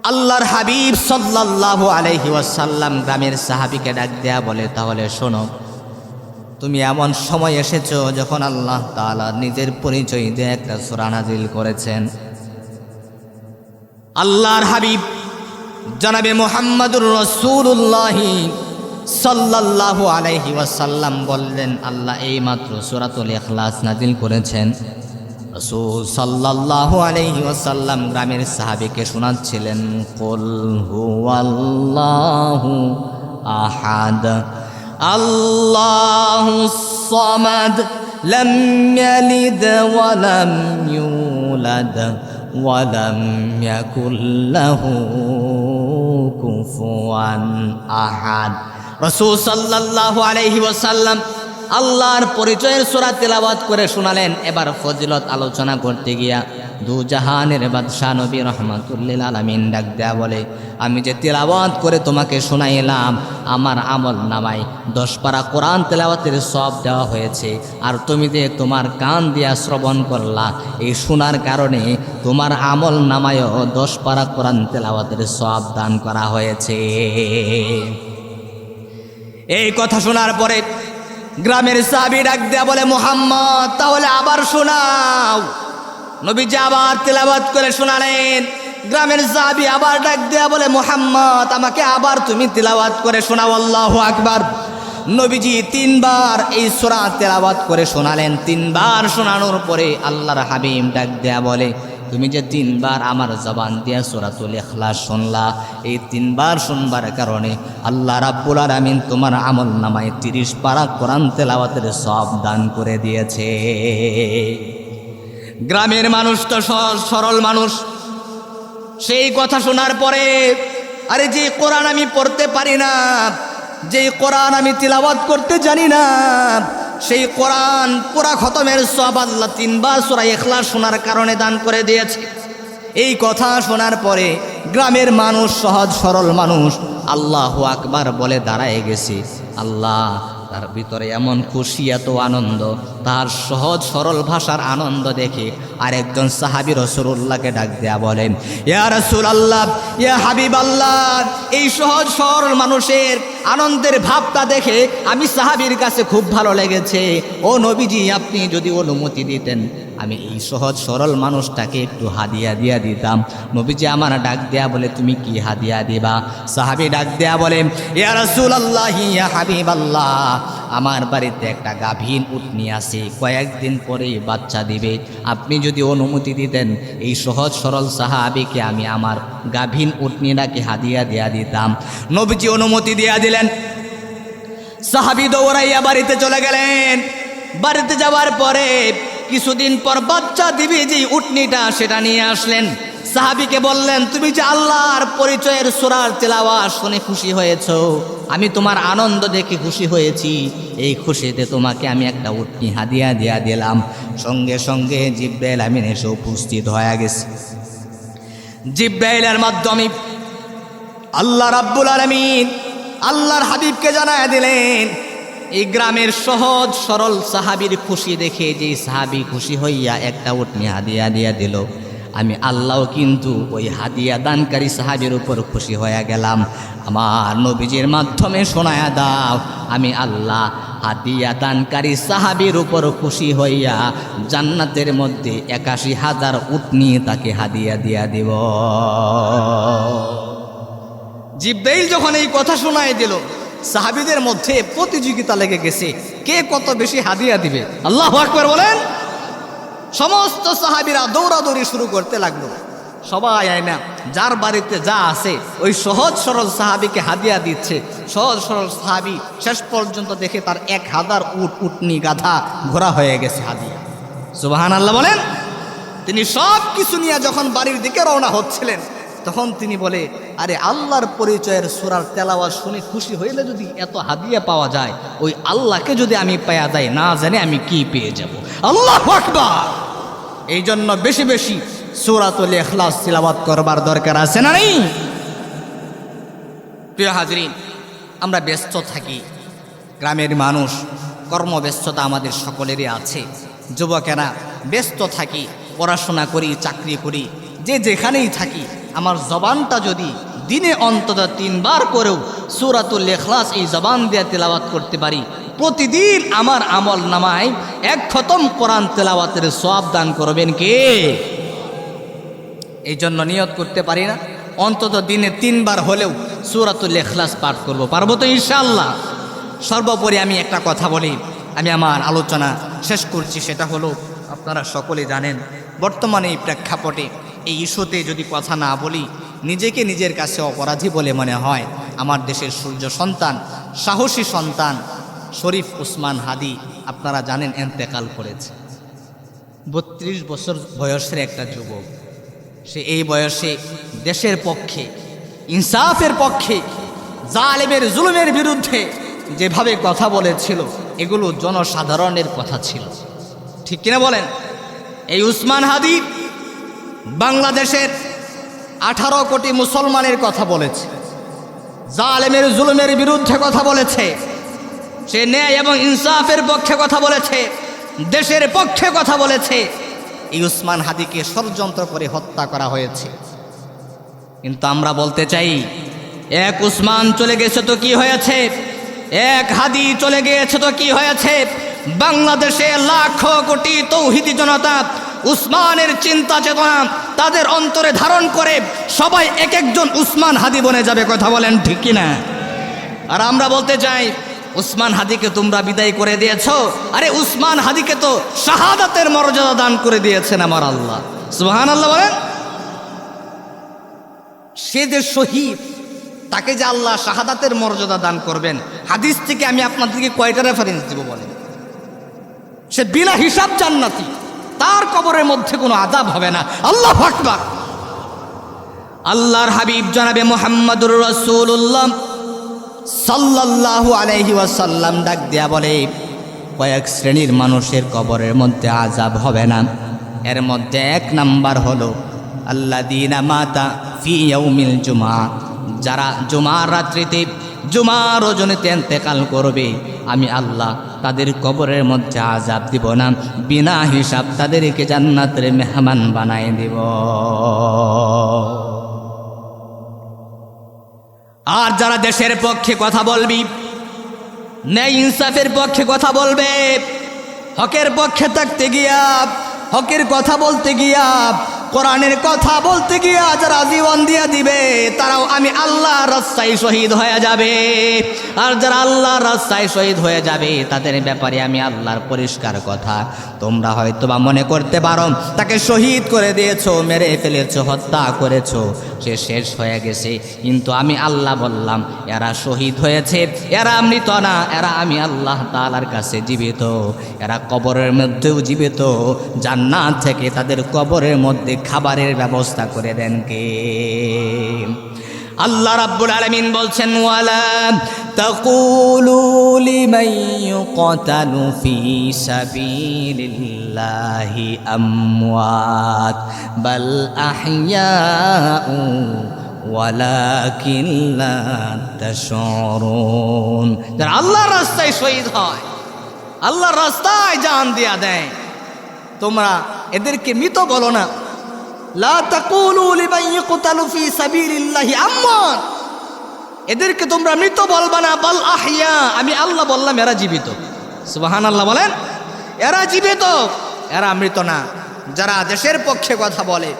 আল্লাহর হাবিব সাল্লাল্লাহু আলাইহি ওয়াসাল্লাম গ্রামের সাহাবীকে ডাক দেয়া বলে, তাহলে শোনো, তুমি এমন সময় এসেছো যখন আল্লাহ তাআলা নিজের পরিচয় দিয়ে একটা সূরা নাজিল করেছেন। আল্লাহর হাবিব জনাবে মুহাম্মাদুর রাসূলুল্লাহ সাল্লাল্লাহু আলাইহি ওয়াসাল্লাম বললেন, আল্লাহ এইমাত্র সূরাতুল ইখলাস নাজিল করেছেন। রাসূল সাল্লাল্লাহু আলাইহি ওয়াসাল্লাম গ্রামের সাহাবীকে শোনাচ্ছিলেন, কুল হুয়াল্লাহু আহাদ আল্লাহুস সামাদ লাম ইয়ালিদ ওয়া লাম ইউলাদ ওয়ালাম ইয়াকুল্লাহু কুফুয়ান আহাদ। রাসূল সাল্লাল্লাহু আলাইহি ওয়াসাল্লাম আল্লাহর পরিচয়ের সূরা তেলাওয়াত করে শোনালেন। এবার ফজিলত আলোচনা করতে গিয়া দু জাহানের বাদশা নবী রাহমাতুল লিল আলামিন ডাক দেয়া বলে, আমি যে তেলাওয়াত করে তোমাকে শোনাইলাম, আমার আমল নামায় 10 পারা কোরআন তেলাওয়াতের সওয়াব দেওয়া হয়েছে। আর তুমি যে তোমার কান দিয়া শ্রবণ করলা, এই শোনার কারণে তোমার আমল নামায়ও 10 পারা কোরআন তেলাওয়াতের সওয়াব দান করা হয়েছে। এই কথা শোনার পরে গ্রামের সাহাবী ডাক দেয়া বলে, মুহাম্মদ তাহলে আবার শোনাও। নবীজি আবার তেলাওয়াত করে শোনালেন। গ্রামের সাহাবী আবার ডাক দেয়া বলে, মুহাম্মদ আমাকে আবার তুমি তেলাওয়াত করে শোনাও। আল্লাহু আকবার। নবীজি 3 বার এই সূরা তেলাওয়াত করে শোনালেন। 3 বার শোনানোর পরে আল্লাহর হাবিব ডাক দেয়া বলে, তুমি যে 3 বার আমার জবান দিয়া সূরাতুল ইখলাস শুনলা, এই 3 বার শুনবার কারণে আল্লাহ রাব্বুল আলামিন তোমার আমল নামায় 30 পারা কোরআন তেলাওয়াতের সওয়াব দান করে দিয়েছে। গ্রামের মানুষ তো সরল মানুষ, সেই কথা শোনার পরে, আরে যে কোরআন আমি পড়তে পারি না, যে কোরআন আমি তিলাওয়াত করতে জানি না, সেই কোরআন পুরা খতমের সওয়াব আল্লাহ 3 বার সূরা ইখলাস শোনার কারণে দান করে দিয়েছে। এই কথা শোনার পরে গ্রামের মানুষ, সহজ সরল মানুষ আল্লাহু আকবার বলে দাঁড়ায় গেছে। আল্লাহ তার ভিতরে এমন খুশি, এত আনন্দ, তার সহজ সরল ভাষার আনন্দ দেখে আরেকজন সাহাবী রাসূলুল্লাহকে ডাক দেয়া বলেন, ইয়া রাসূলুল্লাহ, ইয়া হাবিবাল্লাহ, এই সহজ সরল মানুষের আনন্দের ভাবটা দেখে আমি সাহাবীর কাছে খুব ভালো লেগেছে। ও নবীজি, আপনি যদি অনুমতি দিতেন আমি এই সহজ সরল মানুষটাকে একটু হাদিয়া দিয়া দিতাম। নবীজি আমার ডাক দেয়া বলে, তুমি কি হাদিয়া দিবা? সাহাবী ডাক দেয়া বলে, ইয়া রাসূলুল্লাহ, ইয়া হাবিবাল্লাহ, আমার বাড়িতে একটা গাভীন উটনি আছে, কয়েকদিন পরেই বাচ্চা দিবে। আপনি যদি অনুমতি দিতেন এই সহজ সরল সাহাবীকে আমি আমার গাভীন উটনিটাকে হাদিয়া দেয়া দিতাম। নবীজি অনুমতি দেয়া দিলেন। সাহাবী দৌড়াইয়া বাড়িতে চলে গেলেন। বাড়িতে যাওয়ার পরে কিছুদিন পর বাচ্চা দিবি যে উটনিটা সেটা নিয়ে আসলেন। সাহাবীকে বললেন, তুমি যে আল্লাহর পরিচয়ের সূরার তেলাওয়াত শুনে খুশি হয়েছো, আমি তোমার আনন্দ দেখে খুশি হয়েছি, এই খুশিতে তোমাকে আমি একটা উটনি হাদিয়া দিয়া দিলাম। সঙ্গে সঙ্গে জিবরাইল আমিন এসে উপস্থিত হয়ে গেছে। জিবরাইলের মাধ্যমে আল্লাহ রাব্বুল আলামিন আল্লাহর হাবিবকে জানায় দিলেন। এই গ্রামের সহজ সরল সাহাবীর খুশি দেখে যে সাহাবী খুশি হইয়া একটা উটনি হাদিয়া দিয়া দিল, আমি আল্লাহও কিন্তু ওই হাদিয়া দানকারী সাহাবীর উপর খুশি হয়ে গেলাম। আমার নবীজির মাধ্যমে শোনায়া দাও, আমি আল্লাহ হাদিয়া দানকারী সাহাবীর উপর খুশি হইয়া জান্নাতের মধ্যে ৮১,০০০ উটনি তাকে হাদিয়া দিয়া দিব। জিবরাইল যখন এই কথা শোনায় দিল, সাহাবীদের মধ্যে প্রতিযোগিতা লেগে গেছে, কে কত বেশি হাদিয়া দিবে। আল্লাহু আকবার বলেন। সমস্ত সাহাবীরা দৌড়াদৌড়ি শুরু করতে লাগলো। সবাই আয়না যার বাড়িতে যা আছে ওই সহজ সরল সাহাবীকে হাদিয়া দিচ্ছে। সহজ সরল সাহাবী শেষ পর্যন্ত দেখে তার ১,০০০ উটনি গাধা ঘোড়া হয়ে গেছে হাদিয়া। সুবহানাল্লাহ বলেন। তিনি সব কিছু নিয়ে যখন বাড়ির দিকে রওনা হচ্ছিলেন, তখন তিনি বলে, আরে আল্লাহর পরিচয়ের সূরার তেলাওয়াত শুনে খুশি হইলে যদি এত হাদিয়া পাওয়া যায়, ওই আল্লাহকে যদি আমি পাওয়া যায়, না জানি আমি কি পেয়ে যাব। আল্লাহু আকবার। এই জন্য বেশি বেশি সূরাতুল ইখলাস তিলাওয়াত করবার দরকার আছে না নেই? প্রিয় হাজরিন, আমরা ব্যস্ত থাকি, গ্রামের মানুষ, কর্মব্যস্ততা আমাদের সকলেরই আছে। যুবকেরা ব্যস্ত থাকি, পড়াশোনা করি, চাকরি করি, যে যেখানেই থাকি, আমার জবানটা যদি দিনে অন্তত 3 বার করেও সূরাতুল ইখলাস এই জবান দিয়ে তেলাওয়াত করতে পারি, প্রতিদিন আমার আমল নামায় 1 খতম কোরআন তেলাওয়াতের সওয়াব দান করবেন কে? এই জন্য নিয়ত করতে পারি না, অন্তত দিনে 3 বার হলেও সূরাতুল ইখলাস পাঠ করব। পারবো তো ইনশাআল্লাহ? সর্বোপরি আমি একটা কথা বলি, আমি আমার আলোচনা শেষ করছি। সেটা হলো, আপনারা সকলে জানেন বর্তমানে এই প্রেক্ষাপটে এই ইস্যুতে যদি কথা না বলি নিজেকে নিজের কাছে অপরাধী বলে মনে হয়। আমার দেশের সূর্য সন্তান, সাহসী সন্তান শরীফ উসমান হাদি আপনারা জানেন ইন্তেকাল করেছে। 32 বছর বয়সের একটা যুবক। সে এই বয়সে দেশের পক্ষে, ইনসাফের পক্ষে, জালেমের জুলুমের বিরুদ্ধে যেভাবে কথা বলেছিল, এগুলো জনসাধারণের কথা ছিল। ঠিক কিনা বলেন? এই উসমান হাদি বাংলাদেশের 18 কোটি মুসলমানের কথা বলেছে, জালেমের জুলুমের বিরুদ্ধে কথা বলেছে, সে ন্যায় এবং ইনসাফের পক্ষে কথা বলেছে, দেশের পক্ষে কথা বলেছে। এই উসমান হাদিকে ষড়যন্ত্র করে হত্যা করা হয়েছে। কিন্তু আমরা বলতে চাই, এক উসমান চলে গেছে তো কি হয়েছে, এক হাদি চলে গিয়েছে তো কি হয়েছে? বাংলাদেশে লাখো কোটি তৌহিদি জনতা উসমানের চিন্তা চেতনা তাদের অন্তরে ধারণ করে সবাই এক একজন উসমান হাদি বনে যাবে। কথা বলেন ঠিক কিনা? আর আমরা বলতে চাই, উসমান হাদিকে তোমরা বিদায় করে দিয়েছো, আরে উসমান হাদিকে তো শাহাদাতের মর্যাদা দান করে দিয়েছেন আমার আল্লাহ। সুবহানাল্লাহ বলেন। সে যে শহীদ, তাকে যে আল্লাহ শাহাদাতের মর্যাদা দান করবেন, হাদিস থেকে আমি আপনাদেরকে কয়টা রেফারেন্স দিব বলেন? সে বিনা হিসাব জান্নাতি, তার কবরের মধ্যে কোনো আযাব হবে না। আল্লাহু আকবার। আল্লাহর হাবিব জনাবে মুহাম্মদুর রাসূলুল্লাহ সাল্লাল্লাহু আলাইহি ওয়াসাল্লাম ডাক দেয়া বলে, কয়েক শ্রেণীর মানুষের কবরের মধ্যে আযাব হবে না। এর মধ্যে এক নাম্বার হলো আল্লাযীনা মাতা ফি ইয়াউমিল জুমআ, যারা জুমার রাত্রিতে জুমার রজনীতে ইন্তেকাল করবে, আমি আল্লাহ তাদের কবরের মধ্যে আযাব দিব না, বিনা হিসাব তাদেরকে জান্নাতের মেহমান বানায় দিব। আর যারা দেশের পক্ষে কথা বলবি, ন্যায় ইনসাফের পক্ষে কথা বলবে, হকের পক্ষে থাকতে গিয়া, হকের কথা বলতে গিয়া, কোরআনের কথা বলতে গিয়া যারা জীবন দিয়ে দিবে, তারাও আমি আল্লাহর রাস্তায় শহীদ হয়ে যাবে। আর যারা আল্লাহর রাস্তায় শহীদ হয়ে যাবে, তাদের ব্যাপারে আমি আল্লাহর পরিষ্কার কথা, তোমরা হয়তো বা মনে করতে পারো তাকে শহীদ করে দিয়েছো, মেরে ফেলেছো, হত্যা করেছো, সে শেষ হয়ে গেছে, কিন্তু আমি আল্লাহ বললাম এরা শহীদ হয়েছে, এরা মৃত না, এরা আমি আল্লাহ তাআলার কাছে জীবিত, এরা কবরের মধ্যেও জীবিত। জান্নাত থেকে তাদের কবরের মধ্যে খাবারের ব্যবস্থা করে দেন কে? আল্লাহ রাব্বুল আলামিন বলছেন, ওয়ালা তাকুলু লিমান ইউকতালু ফি সাবিলিল্লাহি আমওয়াত বাল আহইয়াউ ওয়ালাকিন লা তাশউরুন। যারা আল্লাহর রাস্তায় শহীদ হয়, আল্লাহর রাস্তায় জান দিয়া দেয়, তোমরা এদেরকে মৃত বলো না। লা তাকুলু লিমান ইউকতালু ফি সাবিলিল্লাহি আমওয়াত, এদেরকে তোমরা মৃত বলবা না, বাল আহইয়া, আমি আল্লাহ বললাম এরা জীবিত। সুবহানাল্লাহ বলেন, এরা জীবিত, এরা মৃত না। যারা দেশের পক্ষে কথা বলে,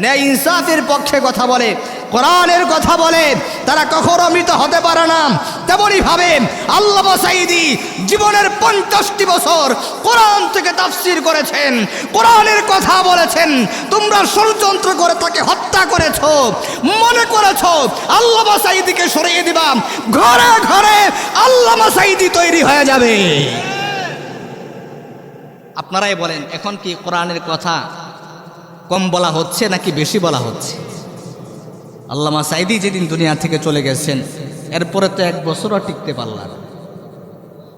ন্যায় ইনসাফের পক্ষে কথা বলে, কোরআনের কথা বলে, তারা কখনো মৃত হতে পারে না। তেমনই ভাবে আল্লামা সাঈদী জীবনের 50টি বছর কোরআন থেকে তাফসীর করেছেন, কোরআনের কথা বলেছেন। তোমরা ষড়যন্ত্র করে তাকে হত্যা করেছো, মনে করেছো আল্লামা সাঈদীকে সরিয়ে দিবা, ঘরে ঘরে আল্লামা সাঈদী তৈরি হয়ে যাবে। আপনারাই বলেন, এখন কি কোরআনের কথা কম বলা হচ্ছে নাকি বেশি বলা হচ্ছে? আল্লামা সাঈদী যেদিন দুনিয়া থেকে চলে গেছেন, এরপরে তো 1 বছরও টিকতে পারলাম।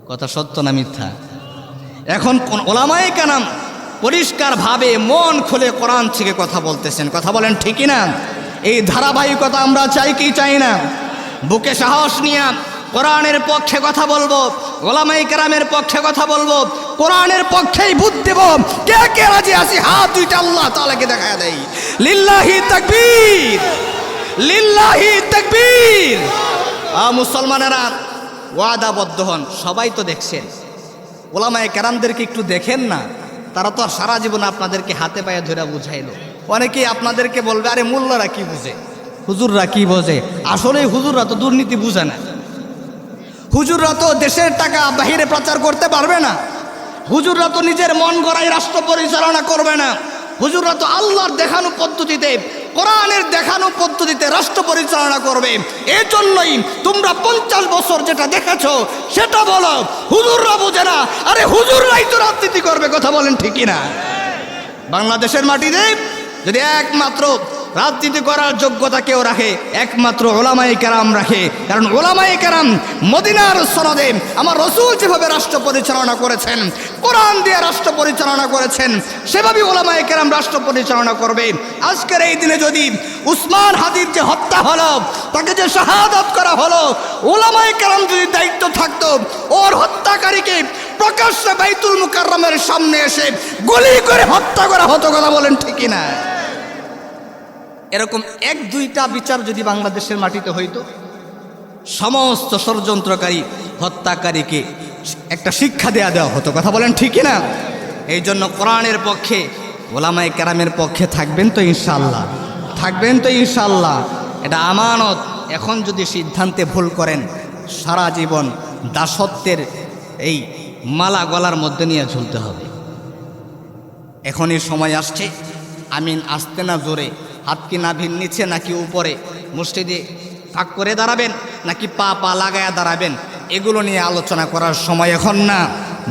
কথা সত্য না মিথ্যা? এখন কোন ওলামায়ে কেরাম পরিষ্কারভাবে মন খুলে কোরআন থেকে কথা বলতেছেন। কথা বলেন ঠিকই না? এই ধারাবাহিকতা আমরা চাই কি চাই না? বুকে সাহস নিয়ে কোরআনের পক্ষে কথা বলবো, ওলামায়ে কেরামের পক্ষে কথা বলবো, কোরআনের পক্ষেই ভোট দেব। কে কে রাজি আছি? হাত দুইটা আল্লাহ তাআলাকে দেখায় দেই। লিল্লাহি তাকবীর, লিল্লাহি তাকবীর। মুসলমানেরা ওয়াদাবদ্ধ হন। সবাই তো দেখছেন, ওলামায়ে কেরামদেরকে একটু দেখেন না, তারা তো আর সারা জীবন আপনাদেরকে হাতে পায়ে ধরে বুঝাইলো। অনেকেই আপনাদেরকে বলবে, আরে মোল্লারা কি বুঝে, হুজুররা কি বোঝে? আসলে হুজুররা তো দুর্নীতি বুঝে না, হুজুররা তো দেশের টাকা বাহিরে প্রচার করতে পারবে না, হুজুররা তো নিজের মন গড়াই রাষ্ট্র পরিচালনা করবে না, হুজুররা তো আল্লাহর দেখানো পদ্ধতিতে, কোরআনের দেখানো পদ্ধতিতে রাষ্ট্র পরিচালনা করবে। এই জন্যই তোমরা 50 বছর যেটা দেখেছো সেটা বলো, হুজুররা বোঝে না। আরে হুজুররাই তো রাজনীতি করবে। কথা বলেন ঠিকই না? বাংলাদেশের মাটিতে যদি একমাত্র রাজনীতি করার যোগ্যতা কেউ রাখে, একমাত্র ওলামায়ে কেরাম রাখে। কারণ ওলামায়ে কেরাম মদিনার সনদে আমার রাসূল যেভাবে রাষ্ট্র পরিচালনা করেছেন, কোরআন দিয়ে রাষ্ট্র পরিচালনা করেছেন, সেভাবেই ওলামায়ে কেরাম রাষ্ট্র পরিচালনা করবে। আজকের এই দিনে যদি উসমান হাদির যে হত্যা হলো, তাকে যে শাহাদাত করা হলো, ওলামায়ে কেরাম যদি দায়িত্ব থাকতো, ওর হত্যাকারীকে প্রকাশ্যে বাইতুল মুকাররমের সামনে এসে গুলি করে হত্যা করা হতো। কথা বলেন ঠিকই না? এরকম 1-2টা বিচার যদি বাংলাদেশের মাটিতে হইতো, সমস্ত ষড়যন্ত্রকারী হত্যাকারীকে একটা শিক্ষা দেওয়া হতো। কথা বলেন ঠিকই না? এই জন্য কোরআনের পক্ষে, ওলামায়ে কেরামের পক্ষে থাকবেন তো ইনশাআল্লাহ? থাকবেন তো ইনশাআল্লাহ? এটা আমানত। এখন যদি সিদ্ধান্তে ভুল করেন, সারা জীবন দাসত্বের এই মালা গলার মধ্যে নিয়ে ঝুলতে হবে। এখনই সময় আসছে, আমিন আসতে না জোরে, হাত কি নাভির নিচে নাকি উপরে, মুষ্টিতে ফাঁক করে দাঁড়াবেন নাকি পা লাগায়া দাঁড়াবেন, এগুলো নিয়ে আলোচনা করার সময় এখন না।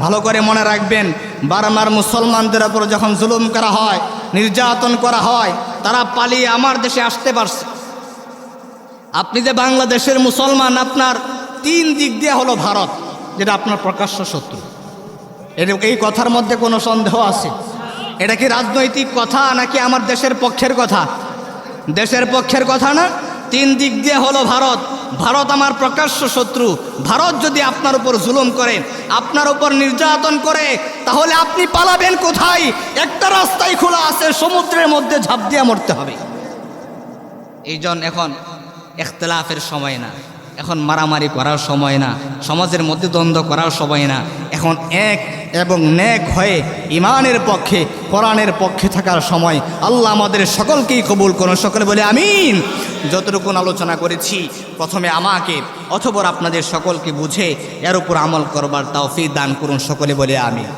ভালো করে মনে রাখবেন, বারবার মুসলমানদের ওপর যখন জুলুম করা হয়, নির্যাতন করা হয়, তারা পালিয়ে আমার দেশে আসতে পারছে। আপনি যে বাংলাদেশের মুসলমান, আপনার 3 দিক দিয়ে হলো ভারত, যেটা আপনার প্রকাশ্য শত্রু। এই কথার মধ্যে কোনো সন্দেহ আছে? এটা কি রাজনৈতিক কথা নাকি আমার দেশের পক্ষের কথা? দেশের পক্ষের কথা না? 3 দিক দিয়ে হলো ভারত। ভারত আমার প্রকাশ্য শত্রু। ভারত যদি আপনার উপর জুলুম করে, আপনার উপর নির্যাতন করে, তাহলে আপনি পালাবেন কোথায়? একটা রাস্তাই খোলা আছে, সমুদ্রের মধ্যে ঝাঁপ দিয়ে মরতে হবে। এই জন্য এখন ইখতিলাফের সময় না, এখন মারামারি করার সময় না, সমাজের মধ্যে দ্বন্দ্ব করার সময় না। এখন এক এবং নেক হয়ে ইমানের পক্ষে, কোরআনের পক্ষে থাকার সময়। আল্লাহ আমাদের সকলকেই কবুল করুন, সকলে বলে আমিন। যতটুকুন আলোচনা করেছি প্রথমে আমাকে অথবা আপনাদের সকলকে বুঝে এর উপর আমল করবার তৌফিক দান করুন, সকলে বলে আমিন।